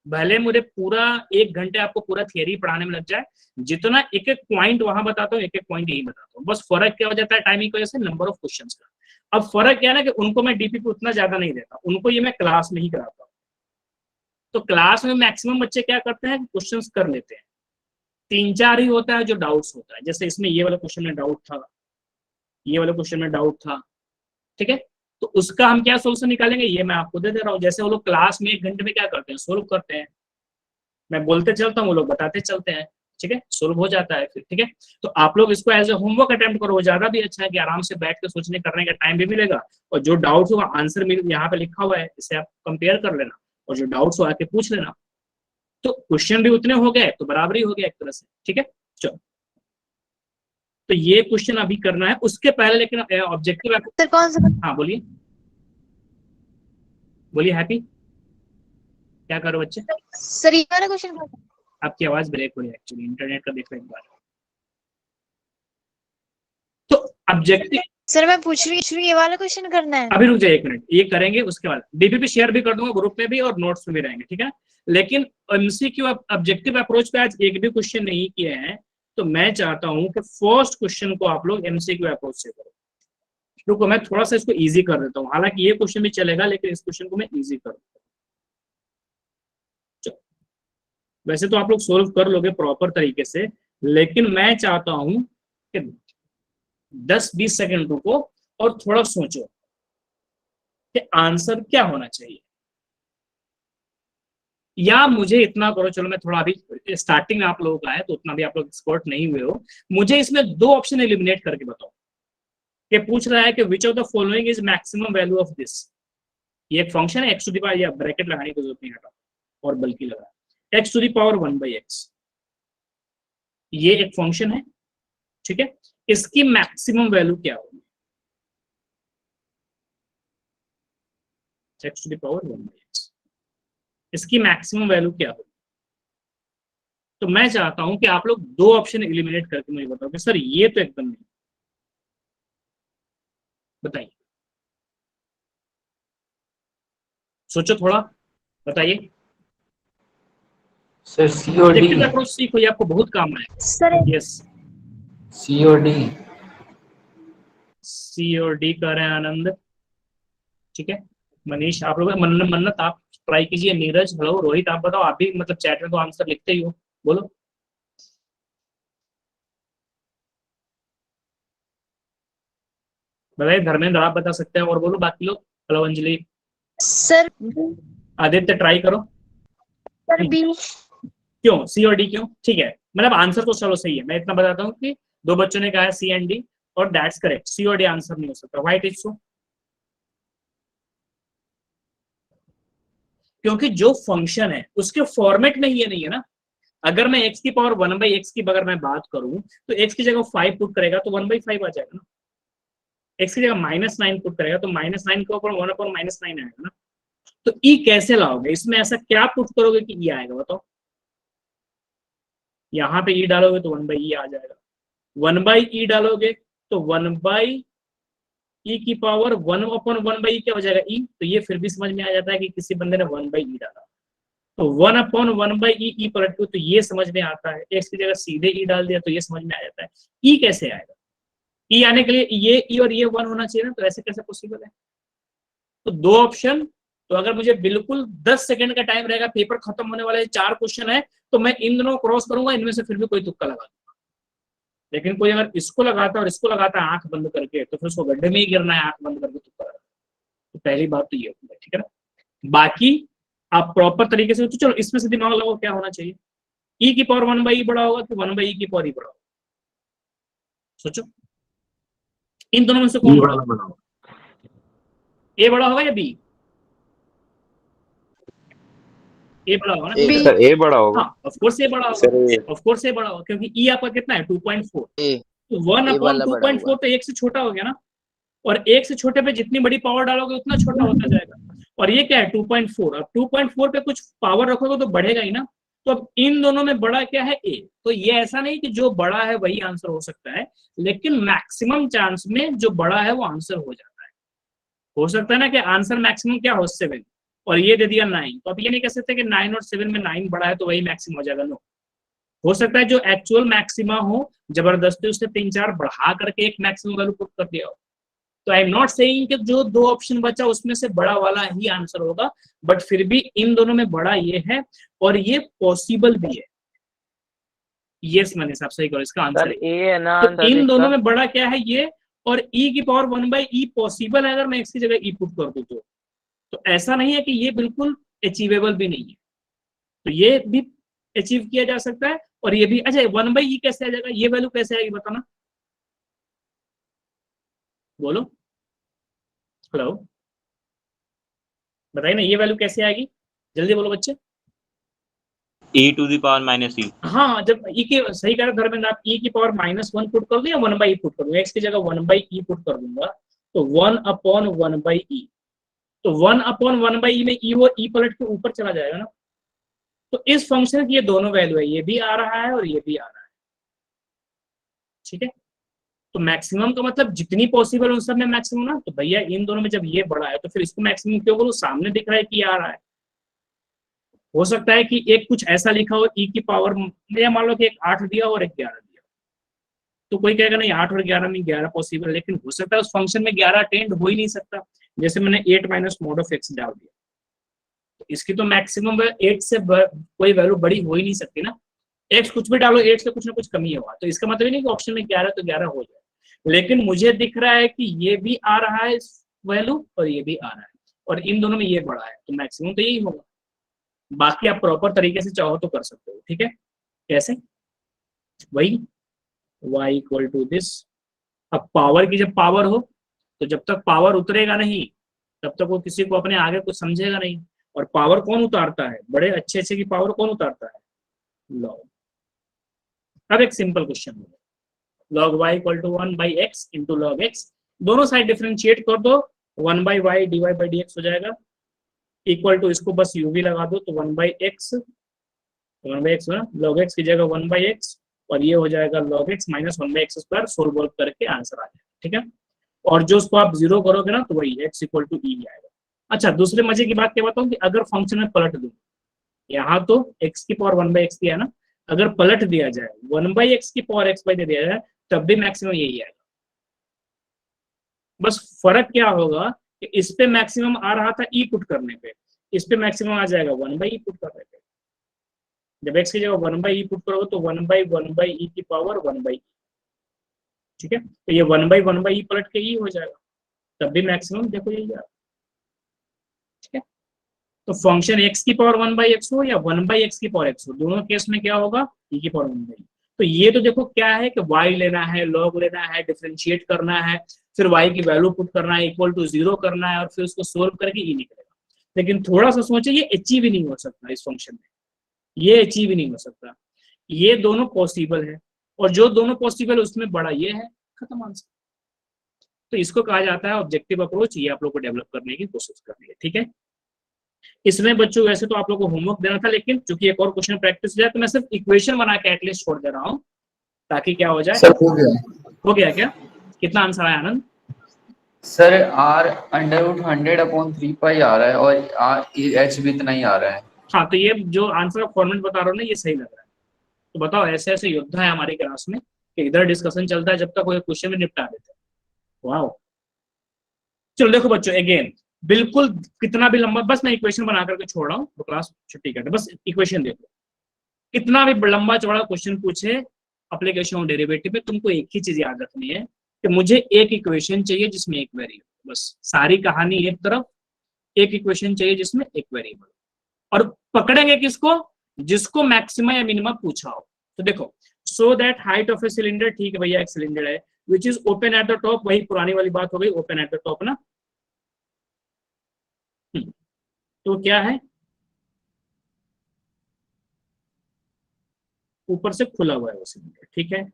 भले मुझे पूरा 1 घंटे आपको पूरा थियरी पढ़ाने में लग जाए, जितना एक एक पॉइंट वहां बताता हूँ, एक एक पॉइंट यही बताता हूँ, बस फर्क क्या हो जाता है टाइमिंग की वजह से, नंबर ऑफ क्वेश्चंस का। अब फर्क क्या है ना कि उनको मैं डीपीपी उतना ज्यादा नहीं देता, उनको ये मैं क्लास में ही कराता हूँ, तो क्लास में मैक्सिमम बच्चे क्या करते हैं, क्वेश्चंस कर लेते हैं, 3-4 ही होता है जो डाउट्स होता है, जैसे इसमें ये वाला क्वेश्चन में डाउट था, ये वाले क्वेश्चन में डाउट था, ठीक है, तो उसका हम क्या सोल्यूशन निकालेंगे, ये मैं आपको दे रहा हूँ। जैसे वो लोग क्लास में 1 घंटे में क्या करते हैं, सोल्व करते हैं, मैं बोलते चलता हूँ, वो लोग बताते चलते हैं, ठीक है, सोल्व हो जाता है फिर, ठीक है। तो आप लोग इसको एज ए होमवर्क अटेम्प्ट करो, ज्यादा भी अच्छा है कि आराम से बैठ के सोचने करने का टाइम भी मिलेगा, और जो डाउट्स होगा आंसर यहाँ पे लिखा हुआ है, इसे आप कंपेयर कर लेना, और जो डाउट्स हो आके पूछ लेना, तो क्वेश्चन भी उतने हो गए, तो बराबरी हो गया एक तरह से, ठीक है। चलो, तो ये क्वेश्चन अभी करना है, उसके पहले लेकिन ऑब्जेक्टिव, सर कौन सा, हाँ बोलिए बोलिए, हैप्पी क्या करो बच्चे, सर ये वाला क्वेश्चन, आपकी आवाज ब्रेक हो रही है, एक्चुअली इंटरनेट का देखो एक बार। तो ऑब्जेक्टिव, सर मैं पूछ रही हूँ ये वाला क्वेश्चन करना है, अभी रुक जाइए 1 मिनट, ये करेंगे, उसके बाद डीपीपी शेयर भी कर दूंगा ग्रुप में भी और नोट्स में भी रहेंगे, ठीक है। लेकिन एमसीक्यू ऑब्जेक्टिव अप्रोच पे आज एक भी क्वेश्चन नहीं किए हैं, तो मैं चाहता हूं कि फर्स्ट क्वेश्चन को आप लोग एमसीक्यू अप्रोच से करो। रुको, मैं थोड़ा सा इसको इजी कर देता हूँ, हालांकि ये क्वेश्चन भी चलेगा, लेकिन इस क्वेश्चन को मैं इजी कर दूंगा। वैसे तो आप लोग सोल्व कर लोगे प्रॉपर तरीके से, लेकिन मैं चाहता हूं कि 10-20 सेकंड रुको और थोड़ा सोचो कि आंसर क्या होना चाहिए, या मुझे इतना करो, चलो मैं थोड़ा अभी स्टार्टिंग में आप लोगों का है तो उतना भी आप लोग एक्सपर्ट नहीं हुए हो, मुझे इसमें 2 ऑप्शन एलिमिनेट करके बताओ। कि पूछ रहा है कि which of the following is maximum value of this, ये एक फंक्शन है, एक्स टू द पावर, या ब्रैकेट लगाने की जरूरत नहीं, हटा और बल्कि लगा, x to the power 1/x, ये एक फंक्शन है, ठीक है, इसकी मैक्सिमम वैल्यू क्या होगी, x to the power 1/x, इसकी मैक्सिमम वैल्यू क्या होगी। तो मैं चाहता हूं कि आप लोग 2 ऑप्शन एलिमिनेट करके मुझे बताओ कि सर ये तो एकदम नहीं, बताइए, सोचो थोड़ा, बताइए। सर सीओडी, ऑब्जेक्टिव अप्रोच सीखो, ये आपको बहुत काम आएगा। सर यस, सीओडी, सी और डी कर रहे हैं आनंद, ठीक है। मनीष आप लोग, मन्नत आप ट्राई कीजिए, नीरज, हेलो, रोहित आप बताओ, आप भी मतलब चैट में तो आंसर लिखते ही हो, बोलो। बताइए, धर्मेंद्र आप बता सकते हैं, और बोलो बाकी लोग, hello Anjali, sir Aditya try करो। सर बी, क्यों सी और डी क्यों, ठीक है, मतलब आंसर तो चलो सही है, मैं इतना बताता हूँ कि 2 बच्चों ने कहा है सी एंड डी, और दैट्स करेक्ट, सी और डी आंसर नहीं हो सकता, व्हाई इट इज सो, क्योंकि जो फंक्शन है उसके फॉर्मेट में ये नहीं है ना। अगर मैं x की पावर 1/x की अगर मैं बात करूं तो x की जगह 5 पुट करेगा तो 1/5 आ जाएगा ना, x की जगह -9 पुट करेगा तो -9 के ऊपर 1/-9 आएगा ना। तो e कैसे लाओगे, इसमें ऐसा क्या पुट करोगे कि e आएगा बताओ। यहाँ पे e डालोगे तो 1/e आ जाएगा, 1/e डालोगे तो 1/e की पावर 1/1/e क्या हो जाएगा e। तो ये फिर भी समझ में आ जाता है कि किसी बंदे ने 1/e डाला, तो 1/1/e e पलट को, तो ये समझ में आता है। x की जगह सीधे e डाल दिया तो ये समझ में आ जाता है। e कैसे आएगा, e आने के लिए ये e और ये 1 होना चाहिए ना, तो ऐसे कैसे पॉसिबल है। तो दो ऑप्शन, तो अगर मुझे बिल्कुल 10 सेकंड का टाइम रहेगा, पेपर खत्म होने वाले 4 क्वेश्चन है, तो मैं इन दोनों क्रॉस करूंगा, इनमें से फिर भी कोई तुक्का लगा दूंगा। लेकिन कोई अगर इसको लगाता है और इसको लगाता है आंख बंद करके, तो फिर उसको गड्ढे में ही गिरना है, आंख बंद करके तुक्का लगा। तो पहली बात तो ये होगी, ठीक है ना। बाकी आप प्रॉपर तरीके से, तो चलो इसमें से दिमाग लगाओ क्या होना चाहिए, e की पावर 1/e बड़ा होगा कि 1/e की पावर e बड़ा होगा, सोचो इन दोनों में से कौन बड़ा होगा, a बड़ा होगा या b। ए बड़ा होगा ना, सर ए बड़ा होगा। हाँ ऑफ कोर्स ए बड़ा होगा, ऑफ कोर्स ए बड़ा होगा, क्योंकि ई आपका कितना है 2.4, तो 1/2.4 तो 1 से छोटा हो गया ना, और 1 से छोटे पे जितनी बड़ी पावर डालोगे उतना छोटा होता जाएगा। और ये क्या है 2.4, अब 2.4 पे कुछ पावर रखोगे तो बढ़ेगा ही ना। तो अब इन दोनों में बड़ा क्या है ए, तो ये ऐसा नहीं कि जो बड़ा है वही आंसर हो सकता है, लेकिन मैक्सिमम चांस में जो बड़ा है वो आंसर हो जाता है। हो सकता है ना कि आंसर मैक्सिमम क्या हो 7, और ये दे दिया 9, तो अब ये नहीं कह सकते कि 9 और 7 में 9 बड़ा है तो वही मैक्सिमम हो जाएगा, नो। हो सकता है जो एक्चुअल मैक्सिमा हो जबरदस्ती उससे 3-4 बढ़ा करके एक मैक्सिमम वैल्यू पुट कर दिया हो। तो आई एम नॉट सेइंग कि जो 2 ऑप्शन बचा उसमें से बड़ा वाला ही आंसर होगा, बट फिर भी इन दोनों में बड़ा ये है और ये पॉसिबल भी है। यस मैंने हिसाब सही करो, इसका आंसर है ना। तो इन दोनों में बड़ा क्या है ये, और e की पावर 1/e पॉसिबल है अगर मैं x की जगह e पुट कर दूं तो ऐसा नहीं है कि ये बिल्कुल अचीवेबल भी नहीं है, तो ये भी अचीव किया जा सकता है और ये भी। अच्छा 1/e कैसे आ जाएगा, ये वैल्यू कैसे आएगी बताना, बोलो, हेलो बताइए ना, ये वैल्यू कैसे आएगी, जल्दी बोलो बच्चे। e⁻⁻e। हाँ जब e के, सही कह रहे धर्मेंद्र आप, e की पावर -1 पुट कर दो या 1/e पुट कर दूंगा, x की जगह 1/e पुट कर दूंगा तो 1/1/e, तो 1/1/e में e वो e पलट के ऊपर चला जाएगा ना। तो इस फंक्शन की ये दोनों वैल्यू है, ये भी आ रहा है और ये भी आ रहा है, ठीक है। तो मैक्सिमम का मतलब जितनी पॉसिबल उन सब में मैक्सिमम ना, तो भैया इन दोनों में जब ये बड़ा है तो फिर इसको मैक्सिमम क्यों बोलूं, सामने दिख रहा है कि ये आ रहा है। हो सकता है कि एक कुछ ऐसा लिखा हो e की पावर में, मान लो कि एक 8 दिया और एक 11 दिया, तो कोई कहेगा नहीं 8 और 11 में 11 पॉसिबल, लेकिन हो सकता है उस फंक्शन में 11 अटेंड हो ही नहीं सकता। जैसे मैंने 8 - mod of x डाल दिया, तो इसकी तो मैक्सिमम 8 से कोई वैल्यू बड़ी हो ही नहीं सकती ना, x कुछ भी डालो 8 से कुछ ना कुछ कमी होगा, तो इसका मतलब नहीं कि ऑप्शन में 11 तो 11 हो जाए। लेकिन मुझे दिख रहा है कि ये भी आ रहा है वैल्यू और ये भी आ रहा है, और इन दोनों में ये बड़ा है, तो मैक्सिमम तो यही होगा। बाकी आप प्रॉपर तरीके से चाहो तो कर सकते हो, ठीक है। कैसे, वही y = दिस। अब पावर की जब पावर हो तो जब तक पावर उतरेगा नहीं तब तक वो किसी को अपने आगे कुछ समझेगा नहीं। और पावर कौन उतारता है, बड़े अच्छे की पावर कौन उतारता है, लॉग। अब एक सिंपल क्वेश्चन है, log y = 1/x × log x, दोनों साइड डिफरेंशिएट कर दो, 1/y dy/dx हो जाएगा, इक्वल टू इसको बस u भी लगा दो तो 1/x ना, log x की जगह 1/x, और ये हो जाएगा log x - 1/x², सोल्व करके आंसर आ जाएगा, ठीक है। और जो उसको आप 0 करोगे ना तो वही x = e आएगा। अच्छा दूसरे मजे की बात क्या बताऊं कि अगर फंक्शन में पलट दूं, यहाँ तो x की पावर 1/x दिया ना, अगर पलट दिया जाए 1/x की पावर x दे दिया जाए तब भी मैक्सिमम यही आएगा। बस फर्क क्या होगा कि इस पे मैक्सिमम आ रहा था e पुट करने पे, इस पे मैक्सिमम आ जाएगा 1/e पुट करने पे। जब x की जगह 1/e पुट करोगे तो 1/1/e की पावर 1/e, ठीक है। तो ये 1/1/e पलट के e हो जाएगा, तब भी मैक्सिमम देखो यही आ, ठीक है। तो फंक्शन x की पावर 1/x हो या 1/x की पावर x हो, दोनों केस में क्या होगा e की पावर 1/e। तो ये तो देखो क्या है कि y लेना है, log लेना है, डिफरेंशिएट करना है, फिर y की वैल्यू पुट करना है, इक्वल टू 0 करना है, और फिर उसको सोल्व करके e निकलेगा। लेकिन थोड़ा सा सोचे, ये अचीव ही नहीं हो सकता इस फंक्शन में, ये अचीव ही नहीं हो सकता। ये दोनों पॉसिबल है, और जो दोनों पॉसिबल है उसमें बड़ा ये है, खत्म आंसर। तो इसको कहा जाता है ऑब्जेक्टिव अप्रोच। ये आप लोग को डेवलप करने की कोशिश करनी है, ठीक है। इसमें बच्चों वैसे तो आप लोग को होमवर्क देना था, लेकिन चूंकि एक और क्वेश्चन प्रैक्टिस हो जाए तो मैं सिर्फ इक्वेशन बना के एटलीस्ट छोड़ दे रहा हूँ, ताकि क्या हो जाए। सर हो गया। हो गया क्या? कितना आंसर आया आनंद? सर r √100/3 पाई आ रहा है और h भी इतना ही आ रहा है। हाँ, तो ये जो आंसर का फॉर्मेट बता रहा हूँ ना, ये सही लग रहा है। तो बताओ, ऐसे ऐसे योद्धा है हमारी क्लास में कि इधर डिस्कशन चलता है जब तक कोई क्वेश्चन में निपटा देते हैं। वाह। चलो देखो बच्चों, अगेन बिल्कुल कितना भी लंबा, बस मैं इक्वेशन बना करके छोड़ रहा हूँ तो क्लास छुट्टी करते, बस इक्वेशन देखो। कितना भी लंबा चौड़ा क्वेश्चन पूछे एप्लीकेशन ऑफ डेरिवेटिव में, तुमको एक ही चीज याद रखनी है कि मुझे एक इक्वेशन चाहिए जिसमें एक वेरिएबल, बस सारी कहानी एक तरफ, एक इक्वेशन चाहिए जिसमें एक वेरिएबल। और पकड़ेंगे किसको? जिसको मैक्सिमम या मिनिमम पूछा हो। तो देखो, so that height of a cylinder, ठीक है भैया, एक सिलेंडर है which is open at the top, वही पुरानी वाली बात हो गई, ओपन एट द टॉप ना। तो क्या है? ऊपर से खुला हुआ है वो सिलेंडर, ठीक है।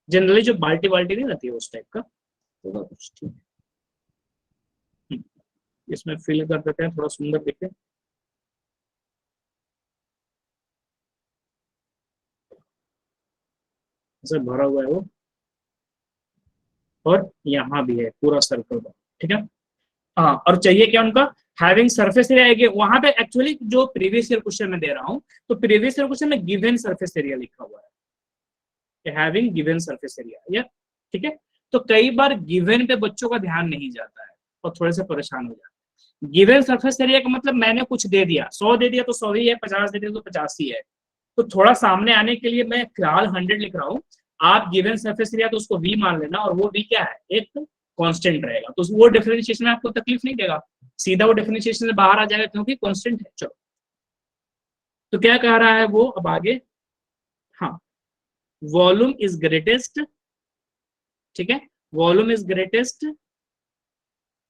जनरली जो बाल्टी वाल्टी नहीं रहती है उस टाइप का होगा कुछ, ठीक है। इसमें फिल कर देते हैं, थोड़ा सुंदर दिखे। ऐसे भरा हुआ है वो, और यहाँ भी है पूरा सर्कल का, ठीक है। हाँ, और चाहिए क्या उनका? Having surface area. वहां पे एक्चुअली जो प्रीवियस ईयर क्वेश्चन में दे रहा हूँ, तो प्रीवियस ईयर क्वेश्चन में गिवन सरफेस एरिया लिखा हुआ है, हैविंग गिवन सरफेस एरिया, या ठीक है। तो कई बार गिवन पे बच्चों का ध्यान नहीं जाता है और थोड़े से परेशान हो जाते हैं। गिवन सरफेस एरिया का मतलब मैंने कुछ दे दिया, 100 दे दिया तो 100 ही है, 50 दे दिया तो 50 ही है। तो थोड़ा सामने आने के लिए मैं फिलहाल 100 लिख रहा हूँ। आप गिवन सरफेस एरिया तो उसको v मान लेना, और वो v क्या है? एक कांस्टेंट रहेगा, तो वो डिफरेंशिएशन में आपको तकलीफ नहीं देगा, सीधा वो डिफरेंशिएशन से बाहर आ जाएगा क्योंकि कांस्टेंट है। चलो, तो क्या कह रहा है वो अब आगे? हाँ, वॉल्यूम इज ग्रेटेस्ट, ठीक है, volume is greatest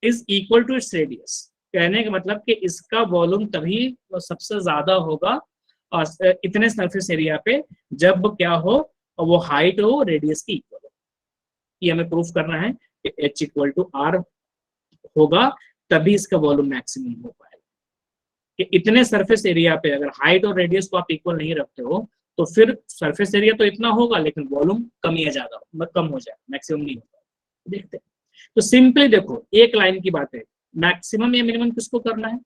is equal to its radius. कहने का मतलब कि इसका वॉल्यूम तभी सबसे ज्यादा होगा और इतने सरफेस एरिया पे जब क्या हो, और वो हाइट हो रेडियस की इक्वल हो। ये हमें प्रूफ करना है कि h इक्वल टू r होगा, तभी इसका वॉल्यूम मैक्सिमम हो पाएगा। कि इतने सरफेस एरिया पे अगर हाइट और रेडियस को आप इक्वल नहीं रखते हो, तो फिर सरफेस एरिया तो इतना होगा लेकिन वॉल्यूम कम या ज्यादा कम हो जाए, मैक्सिमम नहीं होगा। देखते हैं। तो सिंपली देखो, एक लाइन की बात है, मैक्सिमम या मिनिमम किसको करना है?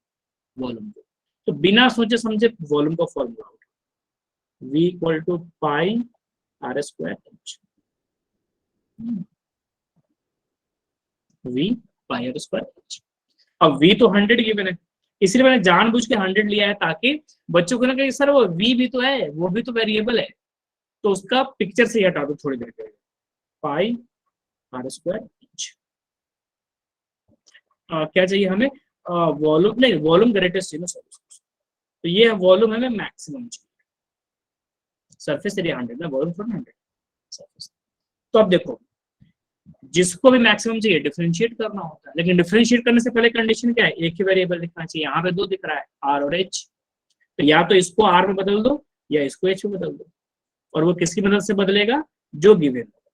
वॉल्यूम को। तो बिना सोचे समझे वॉल्यूम का फॉर्मूला होगा v equal to pi r square h, v pi r square h। अब v तो 100 गिवन है, इसलिए मैंने जानबूझ के 100 लिया है ताकि बच्चों को ना कहे सर वो v भी तो है, वो भी तो वेरिएबल है, तो उसका पिक्चर से हटा दो थोड़ी देर के लिए। पाई r स्क्वायर h। क्या चाहिए हमें? वॉल्यूम नहीं, वॉल्यूम ग्रेटेस्ट चाहिए ना, तो ये वॉल्यूम हमें मैक्सिमम चाहिए। सरफेस एरिया 100 ना, वॉल्यूम थोड़ा 100 सरफेस। तो अब देखो, जिसको भी मैक्सिमम चाहिए डिफरेंशिएट करना होता है, लेकिन डिफरेंशिएट करने से पहले कंडीशन क्या है? एक ही वेरिएबल दिखना चाहिए। यहाँ पे 2 दिख रहा है, r और h, तो या तो इसको r में बदल दो या इसको h में बदल दो, और वो किसकी मदद से बदलेगा? जो गिवन होगा।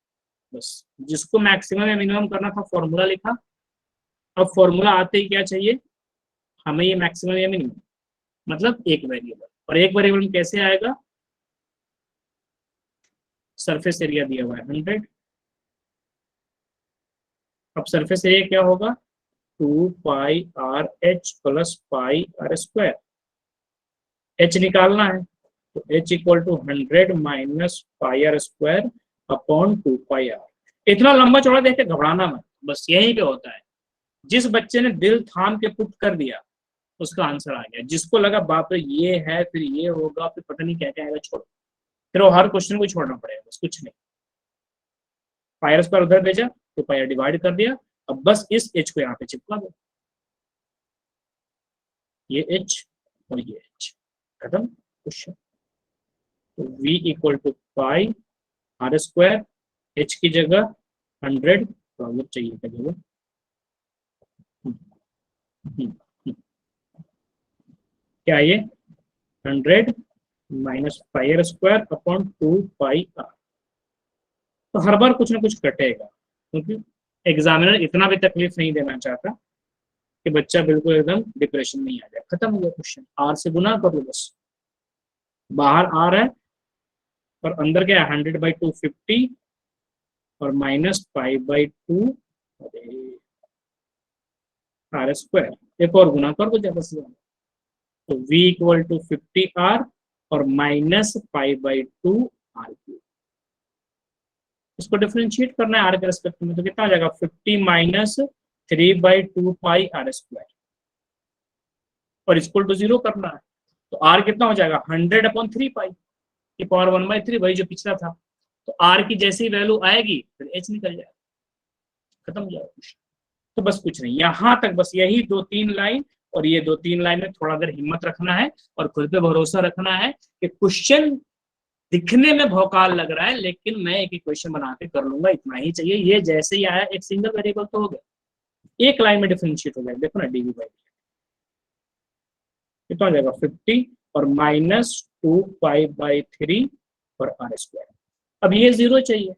बस जिसको मैक्सिमम या मिनिमम करना था फॉर्मूला लिखा। अब फॉर्मूला आते ही क्या चाहिए हमें? ये मैक्सिमम या मिनिमम, मतलब एक वेरिएबल, और एक वेरिएबल कैसे आएगा? सरफेस एरिया दिया हुआ है 100। अब सरफेस एरिया क्या होगा? 2 pi r h plus pi r square. h निकालना है तो h equal to 100 minus pi r square upon 2 pi r। इतना लंबा चौड़ा देख के घबराना मत, बस यही पे होता है। जिस बच्चे ने दिल थाम के पुट कर दिया उसका आंसर आ गया। जिसको लगा बाप रे ये है, फिर ये होगा, फिर पता नहीं क्या क्या आएगा, छोड़ो, फिर वो हर क्वेश्चन को छोड़ना पड़ेगा, बस कुछ नहीं। पाई r स्क्वायर उधर भेजा तो पाई r डिवाइड कर दिया, अब बस इस h को यहाँ पे चिपका दो, ये h और ये h, खत्म क्वेश्चन। तो v equal to pi r square, h की जगह 100, तो चाहिए क्या जगह क्या ये 100 minus pi r square upon 2 pi r. तो हर बार कुछ ना कुछ कटेगा, क्योंकि एग्जामिनर इतना भी तकलीफ नहीं देना चाहता कि बच्चा बिल्कुल एकदम डिप्रेशन में आ जाए। खत्म हो गया क्वेश्चन, आर से गुना कर लो बस। बाहर आर है और अंदर क्या है 100/2 50 और माइनस π/2 आर स्क्वायर। एक और गुना कर दो ज्यादा से ज्यादा, तो v = 50r और माइनस π/2 r3। इसको डिफरेंशिएट करना है आर के रेस्पेक्ट में, तो कितना हो जाएगा 50 माइनस 3/2 पाई आर स्क्वायर और इक्वल टू 0 करना है। तो आर कितना हो जाएगा 100/3 पाई की पावर 1/3, वही जो पिछला था। तो आर की जैसी वैल्यू आएगी फिर एच निकल जाएगा, खत्म हो जाएगा। तो बस कुछ नहीं, यहां तक बस यही 2-3 लाइन, और ये 2-3 लाइन में थोड़ा देर हिम्मत रखना है और खुद पे भरोसा रखना है कि क्वेश्चन दिखने में भौकाल लग रहा है लेकिन मैं एक इक्वेशन बना के कर लूंगा, इतना ही चाहिए। ये जैसे ही आया एक सिंगल वेरिएबल तो हो गया, एक लाइन में डिफरेंशिएट हो जाएगा। देखो ना dv/dt कितना हो जाएगा 50 और माइनस 2 π/3 और आर स्क्वायर। अब ये 0 चाहिए,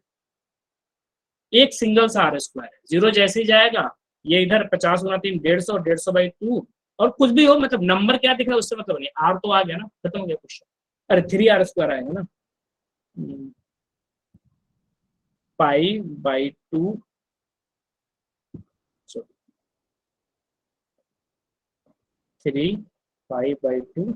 एक सिंगल सा आर स्क्वायर है, 0 जैसे ही जाएगा ये इधर 50 × 3 150 और 150/2 और कुछ भी हो, मतलब नंबर क्या दिख रहा है उससे मतलब नहीं, आर तो आ गया ना, खत्म हो गया क्वेश्चन। अरे 3r स्क्वायर आएगा ना, π/2 3 π/2।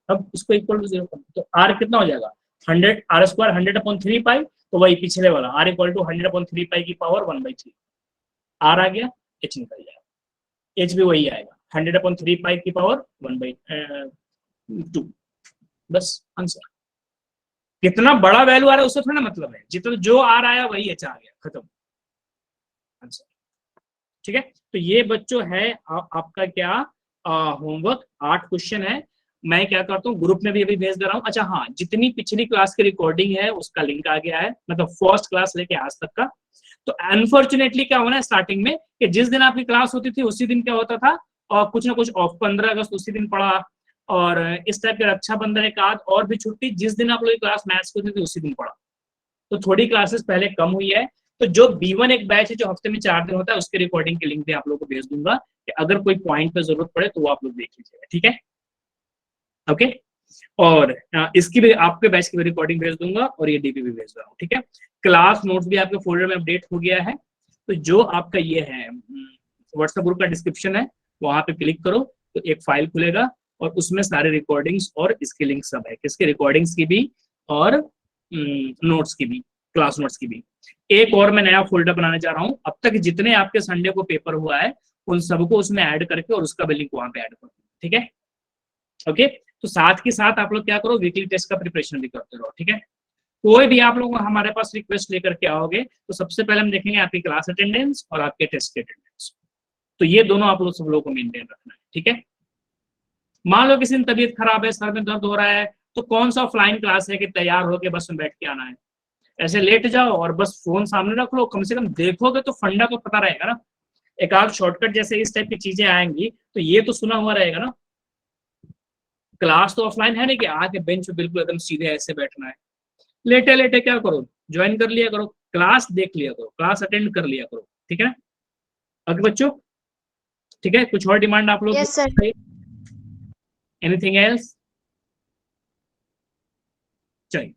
अब इसको इक्वल टू 0 कर, तो r कितना हो जाएगा 100 r स्क्वायर 100/3 पाई, तो वही पिछले वाला r = 100/3 पाई की पावर 1/3। r आ गया, h निकल जाएगा, h भी वही आएगा 100/3 पाई की पावर 1/2। बस आंसर। कितना बड़ा वैल्यू आ रहा है उससे थोड़ा मतलब है, जितना जो आर आया वही एच आ गया, खत्म आंसर। ठीक है, तो ये बच्चों है आपका क्या होमवर्क, 8 क्वेश्चन है। मैं क्या करता हूँ ग्रुप में भी अभी भेज दे रहा हूँ। अच्छा हाँ, जितनी पिछली क्लास की रिकॉर्डिंग है उसका लिंक आ गया है, मतलब फर्स्ट क्लास लेके आज तक का। तो अनफॉर्चुनेटली क्या होना है स्टार्टिंग में कि जिस दिन आपकी क्लास होती थी उसी दिन क्या होता था, और कुछ ना कुछ ऑफ 15 अगस्त उसी दिन पढ़ा, और इस टाइप के रक्षाबंधन एक आध और भी छुट्टी, जिस दिन आप लोग की क्लास मैथ्स की होती थी उसी दिन पढ़ा। तो थोड़ी क्लासेस पहले कम हुई है। तो जो B1 एक बैच है जो हफ्ते में 4 दिन होता है, उसके रिकॉर्डिंग की लिंक भी आप लोगों को भेज दूंगा कि अगर कोई पॉइंट पे जरूरत पड़े तो वो आप लोग देख लीजिएगा। ठीक है, ओके। और इसकी भी आपके बैच की भी रिकॉर्डिंग भेज दूंगा और ये डीपी भी भेज रहा हूँ। ठीक है, क्लास नोट्स भी आपके फोल्डर में अपडेट हो गया है। तो जो आपका ये है व्हाट्सएप ग्रुप का डिस्क्रिप्शन है, वहां पे क्लिक करो तो एक फाइल खुलेगा और उसमें सारे रिकॉर्डिंग्स और इसके लिंक सब है, किसके रिकॉर्डिंग्स की भी और नोट्स की भी, क्लास नोट्स की भी। एक और मैं नया फोल्डर बनाने जा रहा हूँ, अब तक जितने आपके संडे को पेपर हुआ है उन सबको उसमें ऐड करके और उसका भी लिंक वहां पे ऐड करो। ठीक है, ओके। तो साथ के साथ आप लोग क्या करो, वीकली टेस्ट का प्रिपरेशन भी करते रहो। ठीक है, कोई भी आप लोग हमारे पास रिक्वेस्ट लेकर के आओगे तो सबसे पहले हम देखेंगे आपकी क्लास अटेंडेंस और आपके टेस्ट की अटेंडेंस। तो ये दोनों आप लोग सब लोगों को मेंटेन रखना है। ठीक है, मान लो किसी दिन तबीयत खराब है, सर में दर्द हो रहा है, तो कौन सा ऑफलाइन क्लास है कि तैयार होके बस में बैठ के आना है, ऐसे लेट जाओ और बस फोन सामने रख लो, कम से कम देखोगे तो फंडा तो पता रहेगा ना। एक आध शॉर्टकट जैसे इस टाइप की चीजें आएंगी तो ये तो सुना हुआ रहेगा ना। क्लास तो ऑफलाइन है नहीं कि आके बेंच पे बिल्कुल एकदम सीधे ऐसे बैठना है। लेटे लेटे क्या करो, ज्वाइन कर लिया करो, क्लास देख लिया करो, क्लास अटेंड कर लिया करो। ठीक है, ओके बच्चों। ठीक है, कुछ और डिमांड आप लोग? Yes sir. Anything else? चलिए।